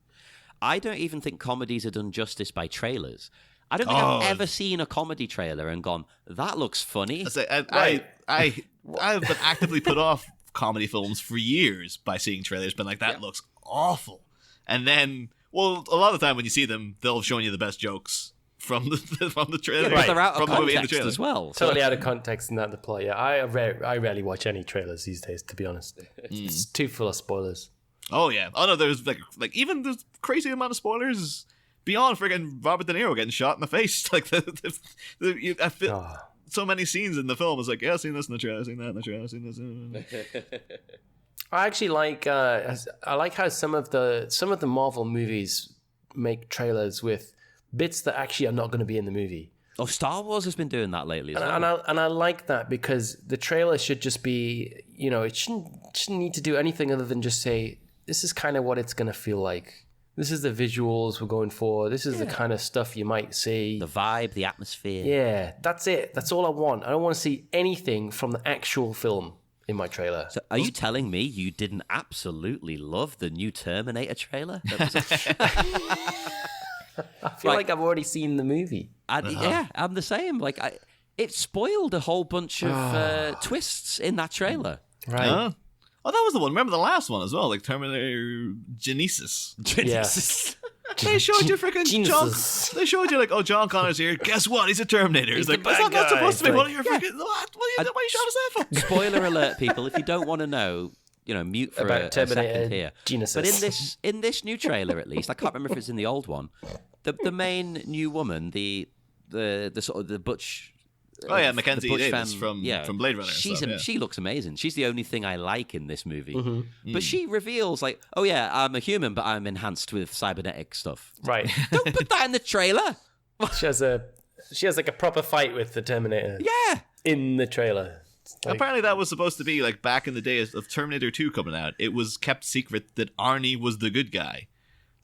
I don't even think comedies are done justice by trailers. I don't think I've ever seen a comedy trailer and gone, that looks funny. I've been actively put off comedy films for years by seeing trailers, been like, that looks awful. And then, a lot of the time when you see them, they'll have shown you the best jokes from the trailer. Yeah, they're out of context as well. Totally out of context and not the plot. Yeah, I rarely watch any trailers these days, to be honest. It's too full of spoilers. Oh, yeah. Oh, no, there's like even there's crazy amount of spoilers beyond friggin' Robert De Niro getting shot in the face. Like, I feel so many scenes in the film is like, I've seen this in the trailer, I've seen that in the trailer, I've seen this. I actually like I like how some of the Marvel movies make trailers with bits that actually are not going to be in the movie. Oh, Star Wars has been doing that lately as well. And I like that, because the trailer should just be, it shouldn't need to do anything other than just say, this is kind of what it's going to feel like. This is the visuals we're going for. This is the kind of stuff you might see. The vibe, the atmosphere. Yeah, that's it. That's all I want. I don't want to see anything from the actual film in my trailer. So are you telling me you didn't absolutely love the new Terminator trailer? I feel like I've already seen the movie. Yeah, I'm the same. Like, it spoiled a whole bunch of twists in that trailer. Right. Oh, that was the one. Remember the last one as well, like Terminator Genesis. Genesis. Yeah. They showed you freaking John. They showed you like, oh, John Connor's here. Guess what? He's a Terminator. He's like, that's not supposed to be. What are you freaking? What are you showing us that for? Spoiler alert, people! If you don't want to know, mute for a second here. Genesis. But in this new trailer, at least, I can't remember if it's in the old one. The main new woman, the sort of the butch. Oh yeah, Mackenzie Davis from Blade Runner. She looks amazing. She's the only thing I like in this movie. But she reveals like, oh yeah, I'm a human, but I'm enhanced with cybernetic stuff. Right. Don't put that in the trailer. She has like a proper fight with the Terminator. Yeah. In the trailer. Like, apparently that was supposed to be like back in the days of Terminator 2 coming out. It was kept secret that Arnie was the good guy.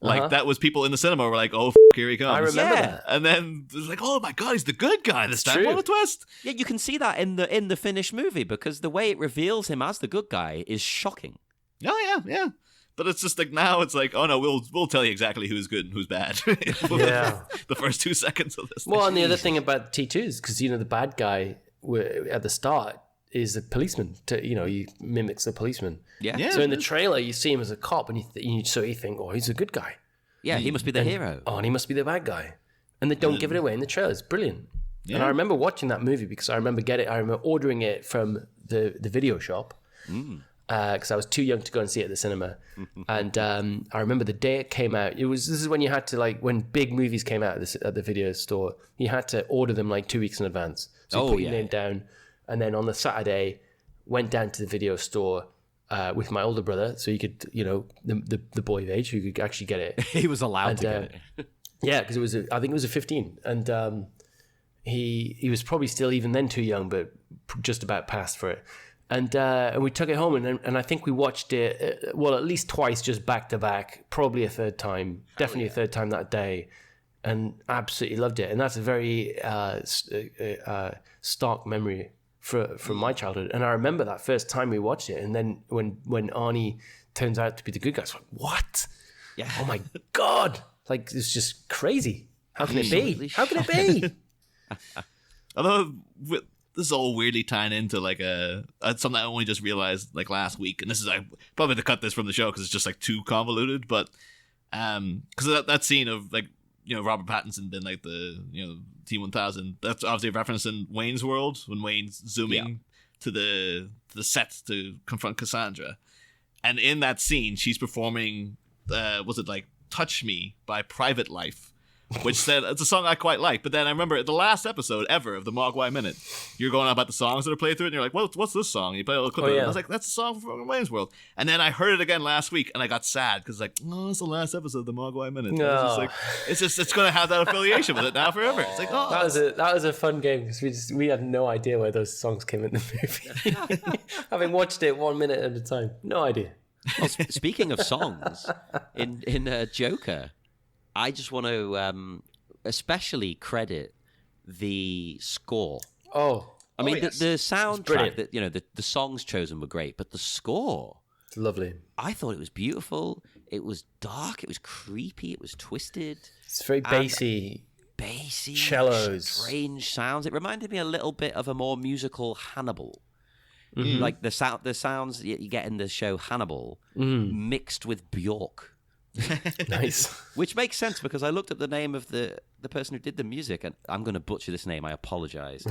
Like, that was people in the cinema were like, oh, here he comes. I remember that. And then it was like, oh my God, he's the good guy this time. What a twist. Yeah, you can see that in the finished movie, because the way it reveals him as the good guy is shocking. Oh, yeah. But it's just like, now it's like, oh no, we'll tell you exactly who's good and who's bad. The first 2 seconds of this. Well, and the other thing about T2 is, because, the bad guy at the start is a policeman. He mimics the policeman. Yeah. So in the trailer, you see him as a cop, and you think, oh, he's a good guy. Yeah, he must be the hero. Oh, and he must be the bad guy. And they don't give it away in the trailer. It's brilliant. Yeah. And I remember watching that movie because I remember ordering it from the video shop. because I was too young to go and see it at the cinema. And I remember the day it came out. This is when you had to, like, when big movies came out at the video store, you had to order them like 2 weeks in advance. So you put your name down, and then on the Saturday, went down to the video store with my older brother, so you could, the boy of age who could actually get it. He was allowed to get it. Yeah, because I think it was a 15, and he was probably still even then too young, but just about past for it. And we took it home, and I think we watched it, at least twice, just back to back, probably a third time, definitely a third time that day, and absolutely loved it. And that's a very stark memory from my childhood. And I remember that first time we watched it, and then when Arnie turns out to be the good guy, it's like, what? Yeah. Oh my God. Like, it's just crazy. How can it be? How can it be? Although this is all weirdly tying into like something I only just realized like last week, and this is probably to cut this from the show because it's just like too convoluted. But because that scene of like Robert Pattinson being like the T-1000, that's obviously a reference in Wayne's World when Wayne's zooming to the set to confront Cassandra, and in that scene she's performing was it like Touch Me by Private Life, which said it's a song I quite like. But then I remember the last episode ever of the Mogwai Minute, you're going on about the songs that are played through it, and you're like, what's this song? And you play a little clip of it, and I was like, that's a song from Wayne's World. And then I heard it again last week, and I got sad because like, oh, it's the last episode of the Mogwai Minute. No. It's going to have that affiliation with it now forever. It's like, oh, that was a fun game because we had no idea where those songs came in the movie. Having watched it 1 minute at a time, no idea. Well, speaking of songs, in Joker, I just want to especially credit the score. Oh, I mean, yes. the soundtrack that the songs chosen were great, but the score, it's lovely. I thought it was beautiful. It was dark. It was creepy. It was twisted. It's very bassy, cellos, strange sounds. It reminded me a little bit of a more musical Hannibal. Mm-hmm. Like the sounds that you get in the show Hannibal mixed with Bjork. Nice. Which makes sense because I looked up the name of the person who did the music, and I'm going to butcher this name. I apologize.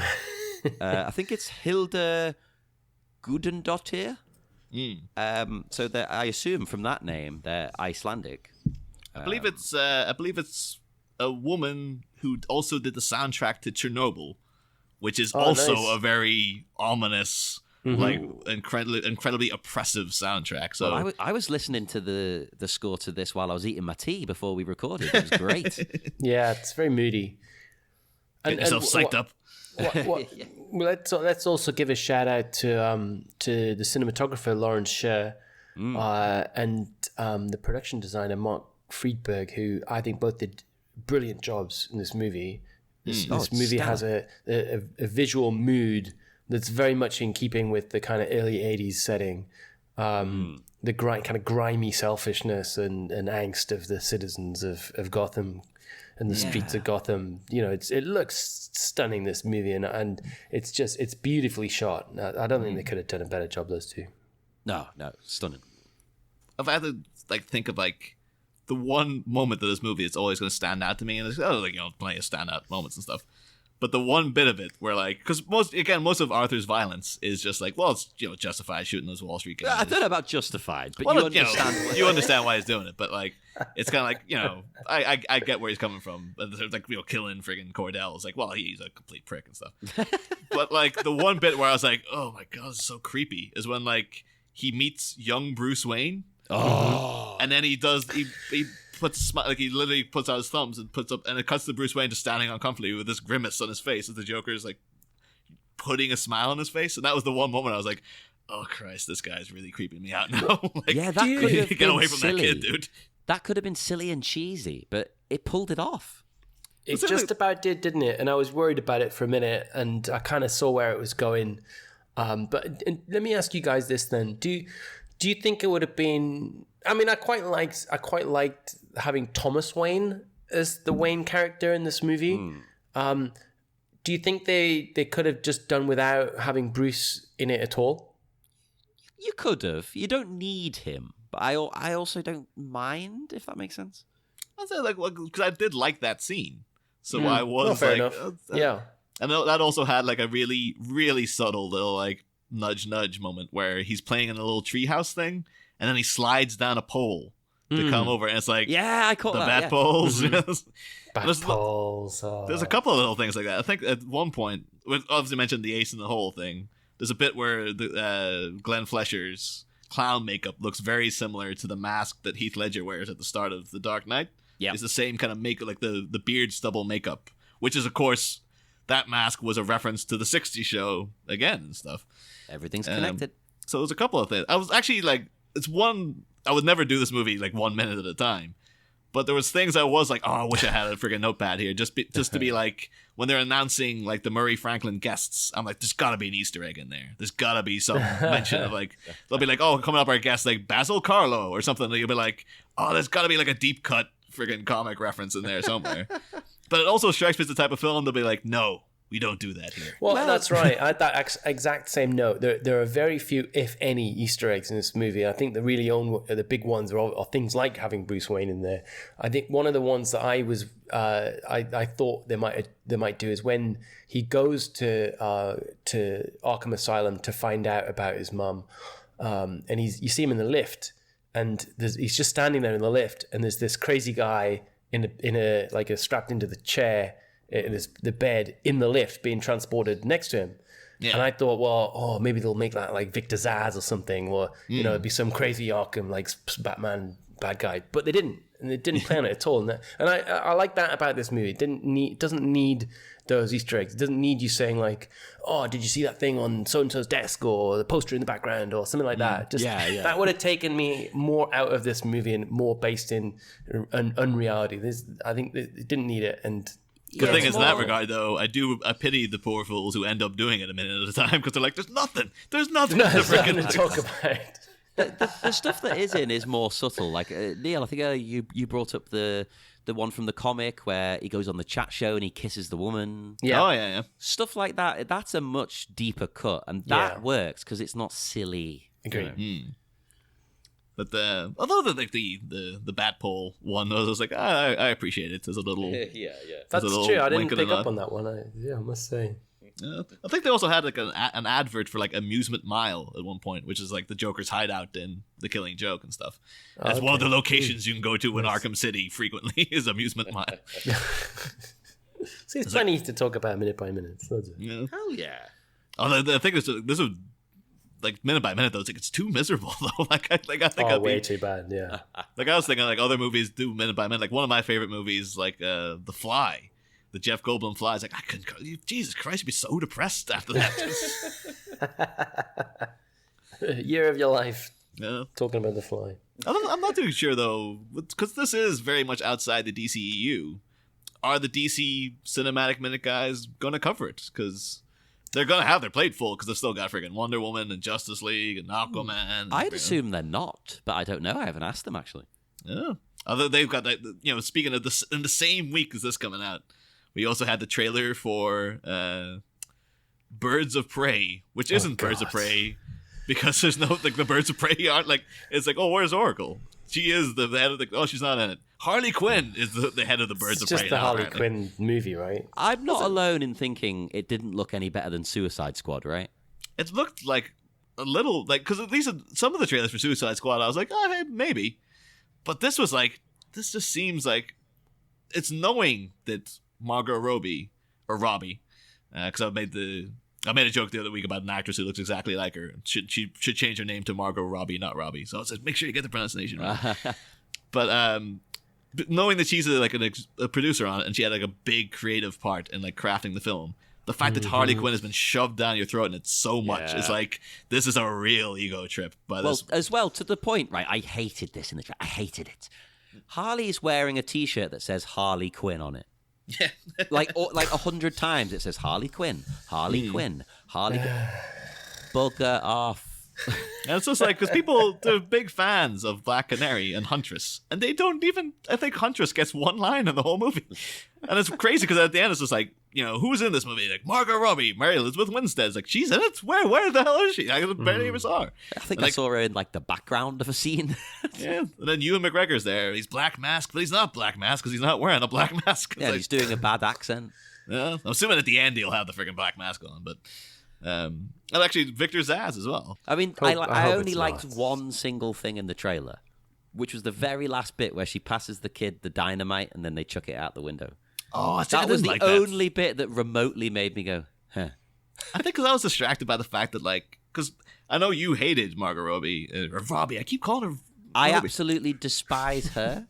I think it's Hilda Gudendottir. So I assume from that name they're Icelandic. I believe it's a woman who also did the soundtrack to Chernobyl, which is also a very ominous. Like incredibly oppressive soundtrack. So well, I was listening to the score to this while I was eating my tea before we recorded. It was great. Yeah, it's very moody. Get yourself psyched up. Let's also give a shout out to the cinematographer Lawrence Sher and the production designer Mark Friedberg, who I think both did brilliant jobs in this movie. This movie has a visual mood that's very much in keeping with the kind of early 80s setting. The kind of grimy selfishness and angst of the citizens of Gotham and the streets of Gotham. It looks stunning, this movie, and it's beautifully shot. I don't think they could have done a better job, those two. No, stunning. If I had to think of the one moment of this movie that's always going to stand out to me, and there's plenty of standout moments and stuff. But the one bit of it where because most of Arthur's violence is just it's justified shooting those Wall Street guys. I don't know about justified, but you understand. You understand why he's doing it, but it's kind of I get where he's coming from. But there's killing friggin' Cordell is he's a complete prick and stuff. But the one bit where I was like, oh my God, this is so creepy, is when he meets young Bruce Wayne. Oh, and then he puts he literally puts out his thumbs and puts up, and it cuts to Bruce Wayne just standing uncomfortably with this grimace on his face as the Joker's putting a smile on his face, and that was the one moment I was like, oh Christ, this guy's really creeping me out now. That could have get been away from silly. that kid, dude. That could have been silly and cheesy, but it pulled it off. It just about did, didn't it? And I was worried about it for a minute, and I kind of saw where it was going. But let me ask you guys this then: Do you think it would have been? I mean, I quite liked having Thomas Wayne as the Wayne character in this movie. Do you think they could have just done without having Bruce in it at all? You could have. You don't need him, but I also don't mind, if that makes sense. I'd say because I did like that scene, so I was fair enough. Yeah, and that also had a really really subtle little nudge nudge moment where he's playing in a little treehouse thing, and then he slides down a pole to come over, and it's like I caught the that, bat poles. Bat poles. There's a couple of little things like that. I think at one point, we obviously mentioned the ace in the hole thing. There's a bit where the Glenn Flesher's clown makeup looks very similar to the mask that Heath Ledger wears at the start of The Dark Knight. Yeah, it's the same kind of makeup, like the beard stubble makeup, which is, of course, that mask was a reference to the 60s show again and stuff. Everything's connected. So there's a couple of things. I was actually like, I would never do this movie like 1 minute at a time. But there was things I was like, oh, I wish I had a freaking notepad here, just to be like, when they're announcing like the Murray Franklin guests, I'm like, there's gotta be an Easter egg in there. There's gotta be some mention of like, they'll be like, oh, coming up our guest like Basil Carlo or something. And you'll be like, oh, there's gotta be like a deep cut freaking comic reference in there somewhere. But it also strikes me as the type of film they'll be like, no, we don't do that here. Well, that's right. I had that exact same note. There are very few, if any, Easter eggs in this movie. I think the big ones are things like having Bruce Wayne in there. I think one of the ones that I thought they might do is when he goes to Arkham Asylum to find out about his mum, and you see him in the lift, and he's just standing there in the lift, and there's this crazy guy in a strapped into the chair. In the bed in the lift being transported next to him. Yeah. And I thought, well, maybe they'll make that like Victor Zsasz or something, or it'd be some crazy Arkham like Batman bad guy. But they didn't, and they didn't plan it at all. And I like that about this movie. It doesn't need those Easter eggs. It doesn't need you saying like, oh, did you see that thing on so and so's desk, or the poster in the background, or something like that. That would have taken me more out of this movie and more based in unreality. I think it didn't need it. And the thing is, in that regard, though, I pity the poor fools who end up doing it a minute at a time, because they're like, there's nothing to freaking talk about. The stuff that is in is more subtle. Like Neil, I think you brought up the one from the comic where he goes on the chat show and he kisses the woman. Yeah. Oh yeah. Stuff like that. That's a much deeper cut, and that works because it's not silly. Agreed. But although the bat pole one, I was like, I appreciate it. There's a little That's true. I didn't pick up on that one. I must say. I think they also had like an advert for like Amusement Mile at one point, which is like the Joker's hideout in The Killing Joke and stuff. That's one of the locations you can go to in Arkham City frequently is Amusement Mile. See, it's funny to talk about minute by minute. Yeah. Hell yeah. Although I think this would. Like minute by minute, though, it's like it's too miserable though. I think way too bad. Yeah. Like I was thinking, like other movies do minute by minute. Like one of my favorite movies, like The Fly, the Jeff Goldblum Fly. Is like I couldn't. Jesus Christ, you'd be so depressed after that. Year of your life. Yeah. Talking about The Fly. I'm not too sure though, because this is very much outside the DCEU. Are the DC Cinematic Minute guys going to cover it? Because they're going to have their plate full because they've still got freaking Wonder Woman and Justice League and Aquaman. I'd assume they're not, but I don't know. I haven't asked them, actually. Yeah. Although they've got that, speaking of this, in the same week as this coming out, we also had the trailer for Birds of Prey, which isn't Birds of Prey because there's no, like, the Birds of Prey aren't like, it's like, oh, where's Oracle? She is the head of the, she's not in it. Harley Quinn is the head of the Birds of Prey. It's just the Harley Quinn movie, right? I'm not alone in thinking it didn't look any better than Suicide Squad, right? It looked like a little, like, because at least some of the trailers for Suicide Squad, I was like, oh, hey, maybe. But this was like, this just seems like it's knowing that Margot Robbie, because I made a joke the other week about an actress who looks exactly like her. She should change her name to Margot Robbie, not Robbie. So I said, make sure you get the pronunciation right. But knowing that she's a producer on it, and she had like a big creative part in like crafting the film, the fact that Harley Quinn has been shoved down your throat and it's so much, it's like, this is a real ego trip. As well, to the point, right? I hated this in the trailer. I hated it. Harley is wearing a T-shirt that says Harley Quinn on it. Yeah. like 100 times it says Harley Quinn, Harley Quinn, Harley Quinn. Bugger off. And it's just like, because people, they're big fans of Black Canary and Huntress, and they don't even, I think Huntress gets one line in the whole movie. And it's crazy because at the end it's just like, who's in this movie? Like, Margot Robbie, Mary Elizabeth Winstead's like, she's in it? Where the hell is she? I barely ever saw her. I think I saw her in like the background of a scene. Yeah. And then Ewan McGregor's there. He's Black Mask, but he's not Black Mask because he's not wearing a black mask. Yeah, he's doing a bad accent. Yeah. I'm assuming at the end he'll have the freaking black mask on, but And actually, Victor Zsasz as well. I mean, I I hope only it's liked not. one single thing in the trailer, which was the very last bit where she passes the kid the dynamite and then they chuck it out the window. Oh, I That was the like only bit that remotely made me go, huh. I think because I was distracted by the fact that, like, because I know you hated Margot Robbie, or Robbie. I keep calling her I Robbie. absolutely despise her.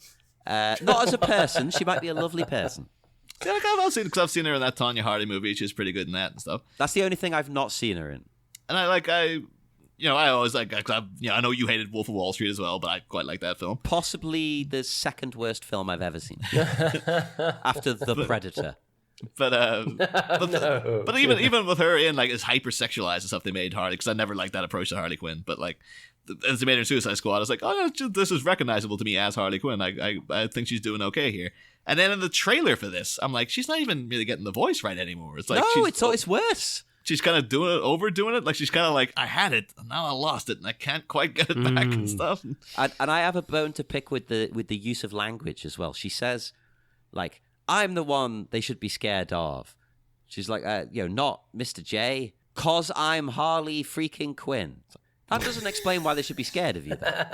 Not as a person. She might be a lovely person. Yeah, like I've seen her in that Tanya Harding movie. She's pretty good in that and stuff. That's the only thing I've not seen her in. And I always like, I know you hated Wolf of Wall Street as well, but I quite like that film. Possibly the second worst film I've ever seen. After The Predator. But even with her in like as hypersexualized and stuff they made Harley, because I never liked that approach to Harley Quinn. But like as they made her in Suicide Squad, I was like, oh, this is recognizable to me as Harley Quinn. I think she's doing okay here. And then in the trailer for this, I'm like, she's not even really getting the voice right anymore. It's like it's worse. She's kind of overdoing it. Like she's kind of like, I had it, and now I lost it, and I can't quite get it back and stuff. And I have a bone to pick with the use of language as well. She says, like, I'm the one they should be scared of. She's like, not Mr. J, 'cause I'm Harley freaking Quinn. That doesn't explain why they should be scared of you, though.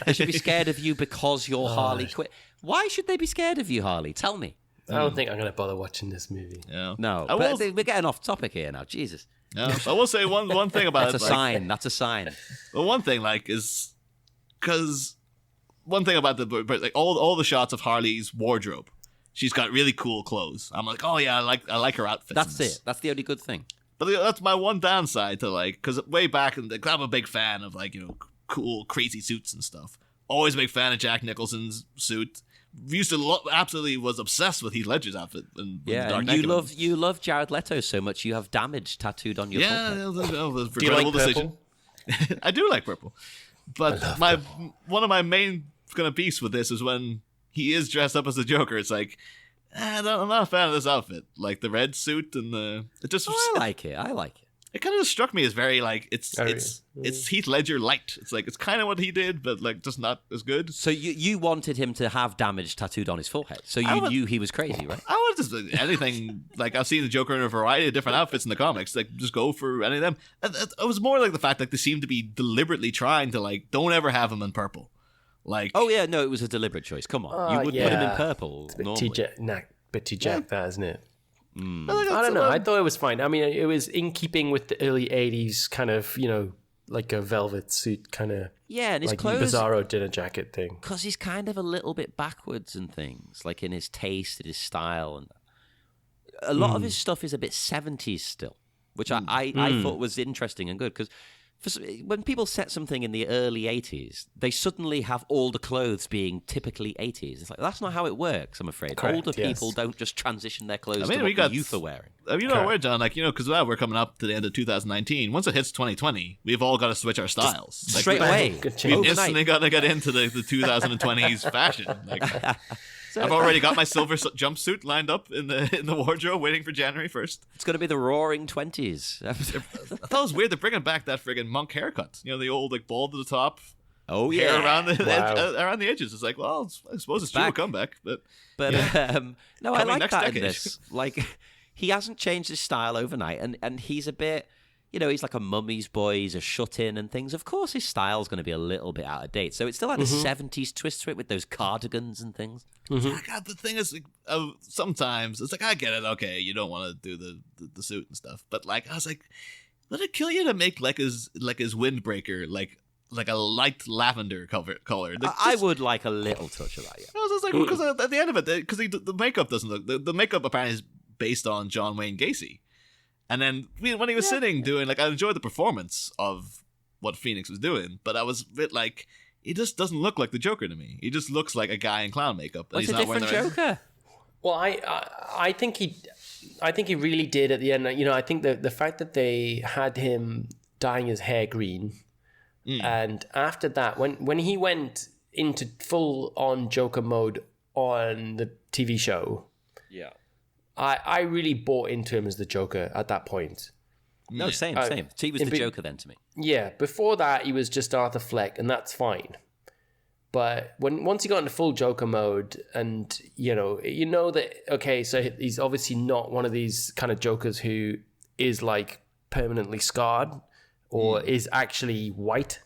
They should be scared of you because you're Harley Quinn. Why should they be scared of you, Harley? Tell me. I don't think I'm going to bother watching this movie. Yeah. No, we're getting off topic here now. Jesus. Yeah. I will say one thing about That's a sign. That's a sign. Well, one thing, like, is because one thing about like all the shots of Harley's wardrobe, she's got really cool clothes. I'm like, oh yeah, I like her outfits. That's it. That's the only good thing. But that's my one downside to like, because way back, I'm a big fan of like cool crazy suits and stuff. Always a big fan of Jack Nicholson's suit. Used to absolutely was obsessed with Heath Ledger's outfit. In The Dark Knight. You love Jared Leto so much you have damage tattooed on your forehead. Do you like purple? I do like purple, but one of my main kind of beefs with this is when he is dressed up as the Joker. It's like, I'm not a fan of this outfit. Like the red suit and I like it. It kind of just struck me as very like it's Heath Ledger light. It's like it's kind of what he did, but like just not as good. So you wanted him to have damage tattooed on his forehead. So you knew he was crazy, right? I would just anything like I've seen the Joker in a variety of different outfits in the comics. Like just go for any of them. It was more like the fact that they seem to be deliberately trying to like don't ever have him in purple. Like it was a deliberate choice. Come on, you would put him in purple. It's a bit normally. too jack, that isn't it? I don't know. I thought it was fine. I mean, it was in keeping with the early 80s kind of, like a velvet suit kind of. Yeah, and his like clothes. Bizarro dinner jacket thing. Because he's kind of a little bit backwards and things, like in his taste and his style. And a lot of his stuff is a bit 70s still, which I thought was interesting and good. Because when people set something in the early 80s, they suddenly have all the clothes being typically 80s. It's like, that's not how it works, I'm afraid. Correct, Older people don't just transition their clothes to what we got the youth are wearing. We're done. Like, because we're coming up to the end of 2019. Once it hits 2020, we've all got to switch our styles. Straight away. We've instantly got to get into the 2020s fashion. Like, I've already got my silver jumpsuit lined up in the wardrobe, waiting for January 1st. It's going to be the roaring 20s. I thought it was weird. They're bringing back that friggin' monk haircut. The old like bald at the top. Oh hair yeah, around the edges. It's like, well, I suppose it's due a comeback, but no, I like next that decade. in this. Like, he hasn't changed his style overnight, and he's a bit. He's like a mummy's boy, he's a shut-in and things. Of course, his style's going to be a little bit out of date. So it still had a 70s twist to it with those cardigans and things. God, the thing is, sometimes it's like, I get it. Okay, you don't want to do the suit and stuff. But like, I was like, let it kill you to make like his windbreaker, like a light lavender color. I would like a little touch of that, yeah. I was just like, because at the end of it, because the makeup doesn't look, the makeup apparently is based on John Wayne Gacy. And then when he was sitting doing, like, I enjoyed the performance of what Phoenix was doing, but I was a bit like, he just doesn't look like the Joker to me. He just looks like a guy in clown makeup. What's a different Joker? Well, I think he really did at the end. I think the fact that they had him dyeing his hair green, and after that, when he went into full on Joker mode on the TV show, yeah. I really bought into him as the Joker at that point. No, same. He was the Joker then to me. Yeah, before that, he was just Arthur Fleck, and that's fine. But once he got into full Joker mode, and you know that, okay, so he's obviously not one of these kind of Jokers who is like permanently scarred or is actually white,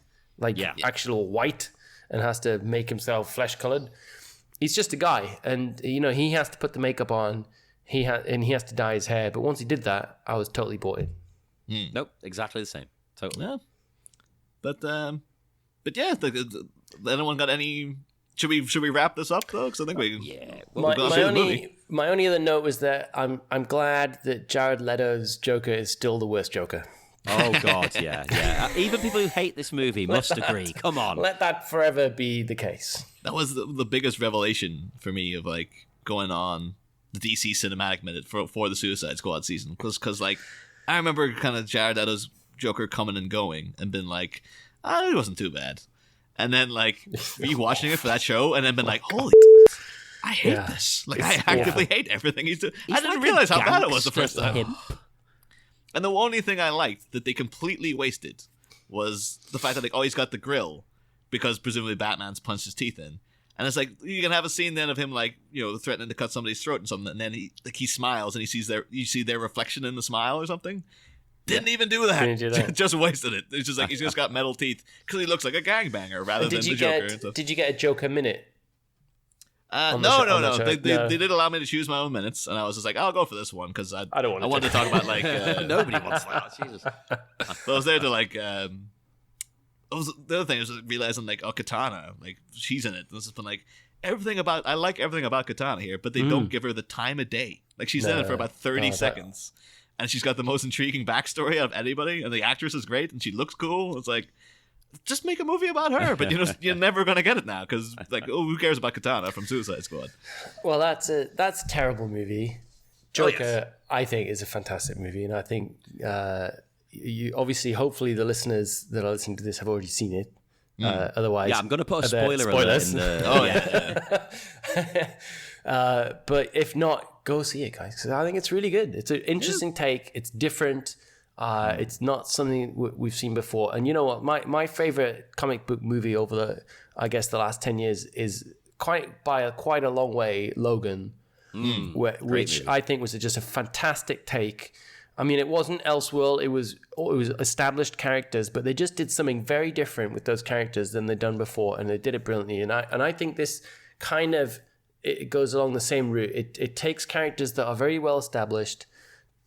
actual white, and has to make himself flesh-colored. He's just a guy, and he has to put the makeup on. He has to dye his hair. But once he did that, I was totally bought in. Nope, exactly the same. Totally. Yeah. But yeah, anyone got any? Should we wrap this up though? Because I think we. Yeah. My only other note was that I'm glad that Jared Leto's Joker is still the worst Joker. Oh God, yeah. Even people who hate this movie must agree. Come on, let that forever be the case. That was the biggest revelation for me of like going on the DC Cinematic Minute for the Suicide Squad season, because like I remember kind of Jared Leto's Joker coming and going and been like, it wasn't too bad, and then like rewatching it for that show and then been like, holy. I hate this. Like, I actively hate everything he's doing. I didn't realize how bad it was the first time. And the only thing I liked that they completely wasted was the fact that, like, he's got the grill because presumably Batman's punched his teeth in. And it's like, you can have a scene then of him, like, threatening to cut somebody's throat and something, and then he smiles and you see their reflection in the smile or something. Didn't even do that. Didn't do that. Just wasted it. It's just like, he's just got metal teeth because he looks like a gangbanger rather than the Joker. Did you get a Joker minute? No. They did allow me to choose my own minutes, and I was just like, I'll go for this one because I wanted to talk about like nobody wants that. Jesus. But I was there to like. The other thing was realizing like, Katana, like she's in it. This has been like I like everything about Katana here, but they don't give her the time of day. Like she's in it for about 30 seconds, and she's got the most intriguing backstory of anybody, and the actress is great, and she looks cool. It's like. Just make a movie about her, but you're never gonna get it now because like, who cares about Katana from Suicide Squad? Well, that's a terrible movie. Joker, I think, is a fantastic movie, and I think you obviously, hopefully, the listeners that are listening to this have already seen it. Otherwise, I'm gonna put a spoiler alert in the. But if not, go see it, guys, because I think it's really good. It's an interesting take. It's different. It's not something we've seen before. And you know what? My favorite comic book movie over the last 10 years is quite a long way, Logan, which I think was just a fantastic take. I mean, it wasn't Elseworld. It was established characters, but they just did something very different with those characters than they'd done before, and they did it brilliantly. And I think this kind of it goes along the same route. It takes characters that are very well established,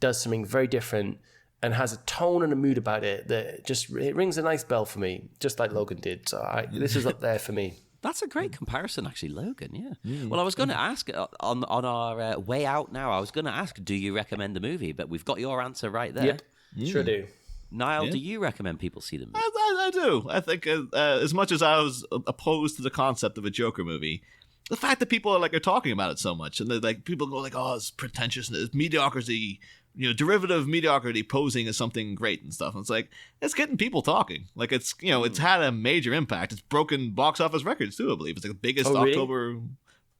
does something very different, and has a tone and a mood about it that just it rings a nice bell for me, just like Logan did. So this is up there for me. That's a great comparison, actually, Logan. Yeah. Well, I was going to ask on our way out now. I was going to ask, do you recommend the movie? But we've got your answer right there. Yep, sure do. Niall, do you recommend people see the movie? I do. I think as much as I was opposed to the concept of a Joker movie, the fact that people are talking about it so much, and like people go like, "Oh, it's pretentious, it's mediocrity." Derivative mediocrity posing as something great and stuff. And it's like, it's getting people talking. Like it's, it's had a major impact. It's broken box office records too, I believe. It's like the biggest October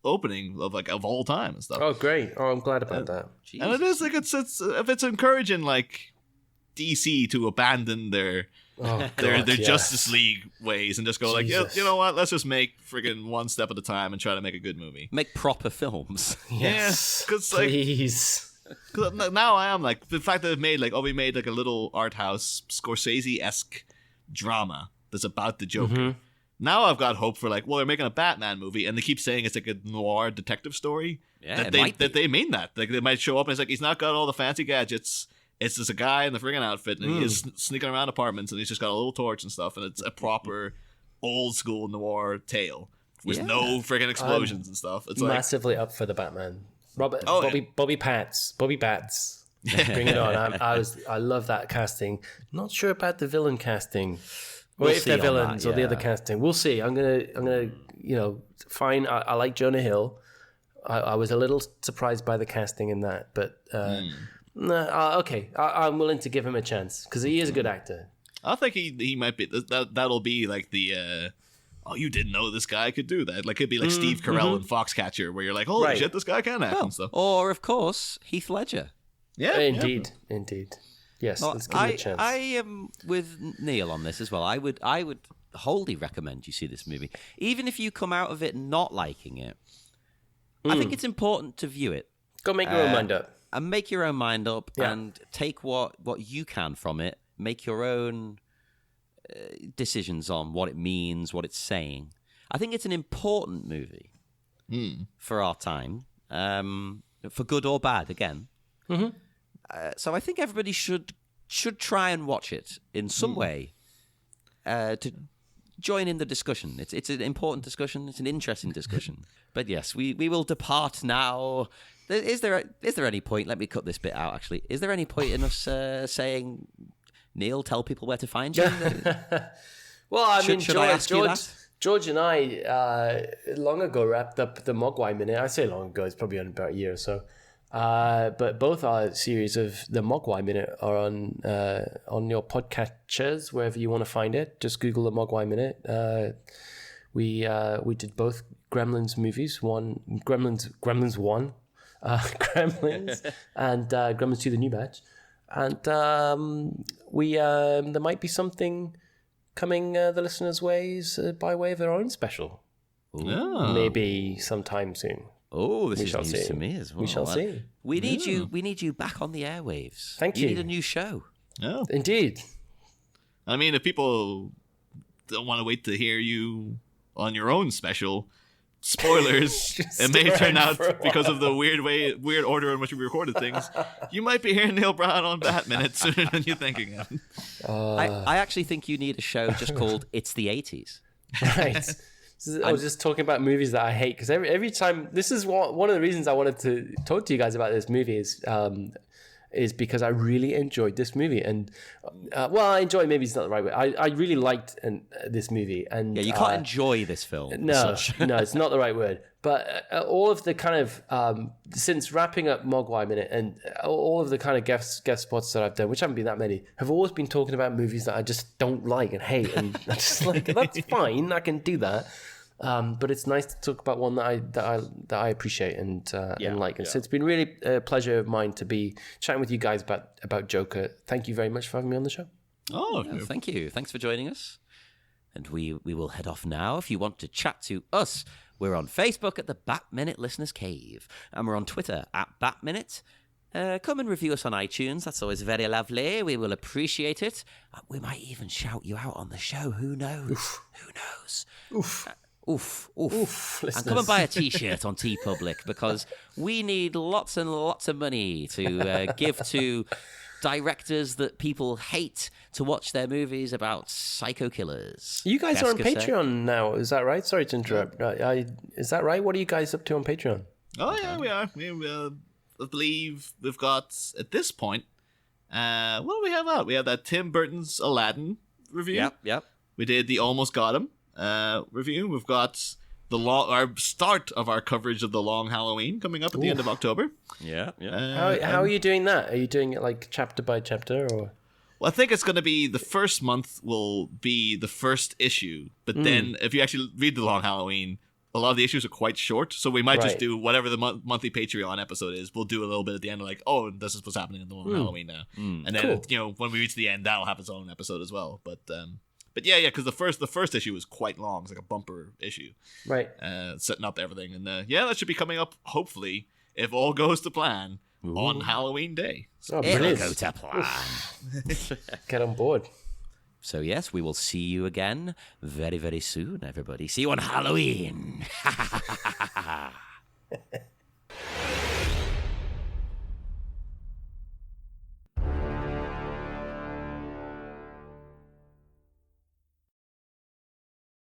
opening of all time and stuff. Oh, great. Oh, I'm glad about that. Jeez. And it is like, it's if it's encouraging like DC to abandon their Justice League ways and just go like, you know what? Let's just make friggin' one step at a time and try to make a good movie. Make proper films. Yes. Yeah, please. Because now I am like the fact that we made like a little art house Scorsese-esque drama that's about the Joker. Mm-hmm. Now I've got hope for they're making a Batman movie and they keep saying it's like a noir detective story. Yeah, that they mean that. Like they might show up and it's like he's not got all the fancy gadgets. It's just a guy in the friggin' outfit and he's sneaking around apartments and he's just got a little torch and stuff and it's a proper old school noir tale with no friggin' explosions and stuff. It's massively up for the Batman. Bobby Bats. Bring it on. I love that casting. Not sure about the villain casting. Or if they're villains or the other casting. We'll see. I'm gonna fine. I like Jonah Hill. I was a little surprised by the casting in that, but okay. I'm willing to give him a chance because he is a good actor. I think he might be. That'll be like the. Oh, you didn't know this guy could do that. Like, it'd be like Steve Carell in Foxcatcher, where you're like, holy shit, this guy can act and stuff. Or, of course, Heath Ledger. Yeah. Indeed. Yes, let's give him a chance. I am with Neil on this as well. I would wholly recommend you see this movie. Even if you come out of it not liking it, I think it's important to view it. Go make your own mind up. and make your own mind up and take what you can from it. Make your own decisions on what it means, what it's saying. I think it's an important movie for our time, for good or bad, again. Mm-hmm. So I think everybody should try and watch it in some way to join in the discussion. It's an important discussion. It's an interesting discussion. But yes, we will depart now. Is there any point? Let me cut this bit out. Actually, is there any point in us saying, Neil, tell people where to find you? Well, I mean, should I ask you that? George and I long ago wrapped up the Mogwai Minute. I say long ago; it's probably on about a year or so. But both our series of the Mogwai Minute are on your podcatchers, wherever you want to find it. Just Google the Mogwai Minute. We did both Gremlins movies, Gremlins 1, Gremlins, and Gremlins 2: The New Batch. And there might be something coming the listeners' ways by way of their own special. Ooh. Maybe sometime soon. Oh, this is news to me as well. We shall see. We need you. We need you back on the airwaves. Thank you. You need a new show. Oh, Indeed. I mean, if people don't want to wait to hear you on your own special, spoilers, it may turn out because of the weird order in which we recorded things, you might be hearing Neil Brown on Bat Minute sooner than you think again. I actually think you need a show just called "It's the 80s." Right. I was just talking about movies that I hate because every time, this is one of the reasons I wanted to talk to you guys about this movie is because I really enjoyed this movie. And I enjoy, maybe it's not the right word. I really liked this movie. And you can't enjoy this film. No, it's not the right word. But all of the kind of since wrapping up Mogwai Minute and all of the kind of guest spots that I've done, which haven't been that many, have always been talking about movies that I just don't like and hate, and I'm just like, that's fine, I can do that. But it's nice to talk about one that I appreciate and like. And so it's been really a pleasure of mine to be chatting with you guys about Joker. Thank you very much for having me on the show. Thank you. Thanks for joining us. And we will head off now. If you want to chat to us, we're on Facebook at the Bat Minute Listeners Cave, and we're on Twitter at Bat Minute. Come and review us on iTunes. That's always very lovely. We will appreciate it. We might even shout you out on the show. Who knows? Oof. Who knows? Oof. Oof. Listeners. And come and buy a T-shirt on TeePublic because we need lots and lots of money to give to directors that people hate to watch their movies about psycho killers. You guys are on Patreon now, is that right? Sorry to interrupt. Is that right? What are you guys up to on Patreon? Oh, yeah, we are. I believe we've got, at this point, what do we have out? We have that Tim Burton's Aladdin review. Yep. We did the Almost Got Him review. We've got our start of our coverage of the Long Halloween coming up at the end of October. Yeah. How are you doing that? Are you doing it like chapter by chapter, or? Well, I think it's going to be the first month will be the first issue, but then if you actually read the Long Halloween, a lot of the issues are quite short, so we might just do whatever the monthly Patreon episode is. We'll do a little bit at the end, like, oh, this is what's happening in the Long Halloween now, and then when we reach the end, that'll have its own episode as well. But yeah, because the first issue was quite long. It's like a bumper issue, right? Setting up everything, and that should be coming up hopefully, if all goes to plan, on Halloween Day. So it'll go to plan. Get on board. So yes, we will see you again very, very soon, everybody. See you on Halloween.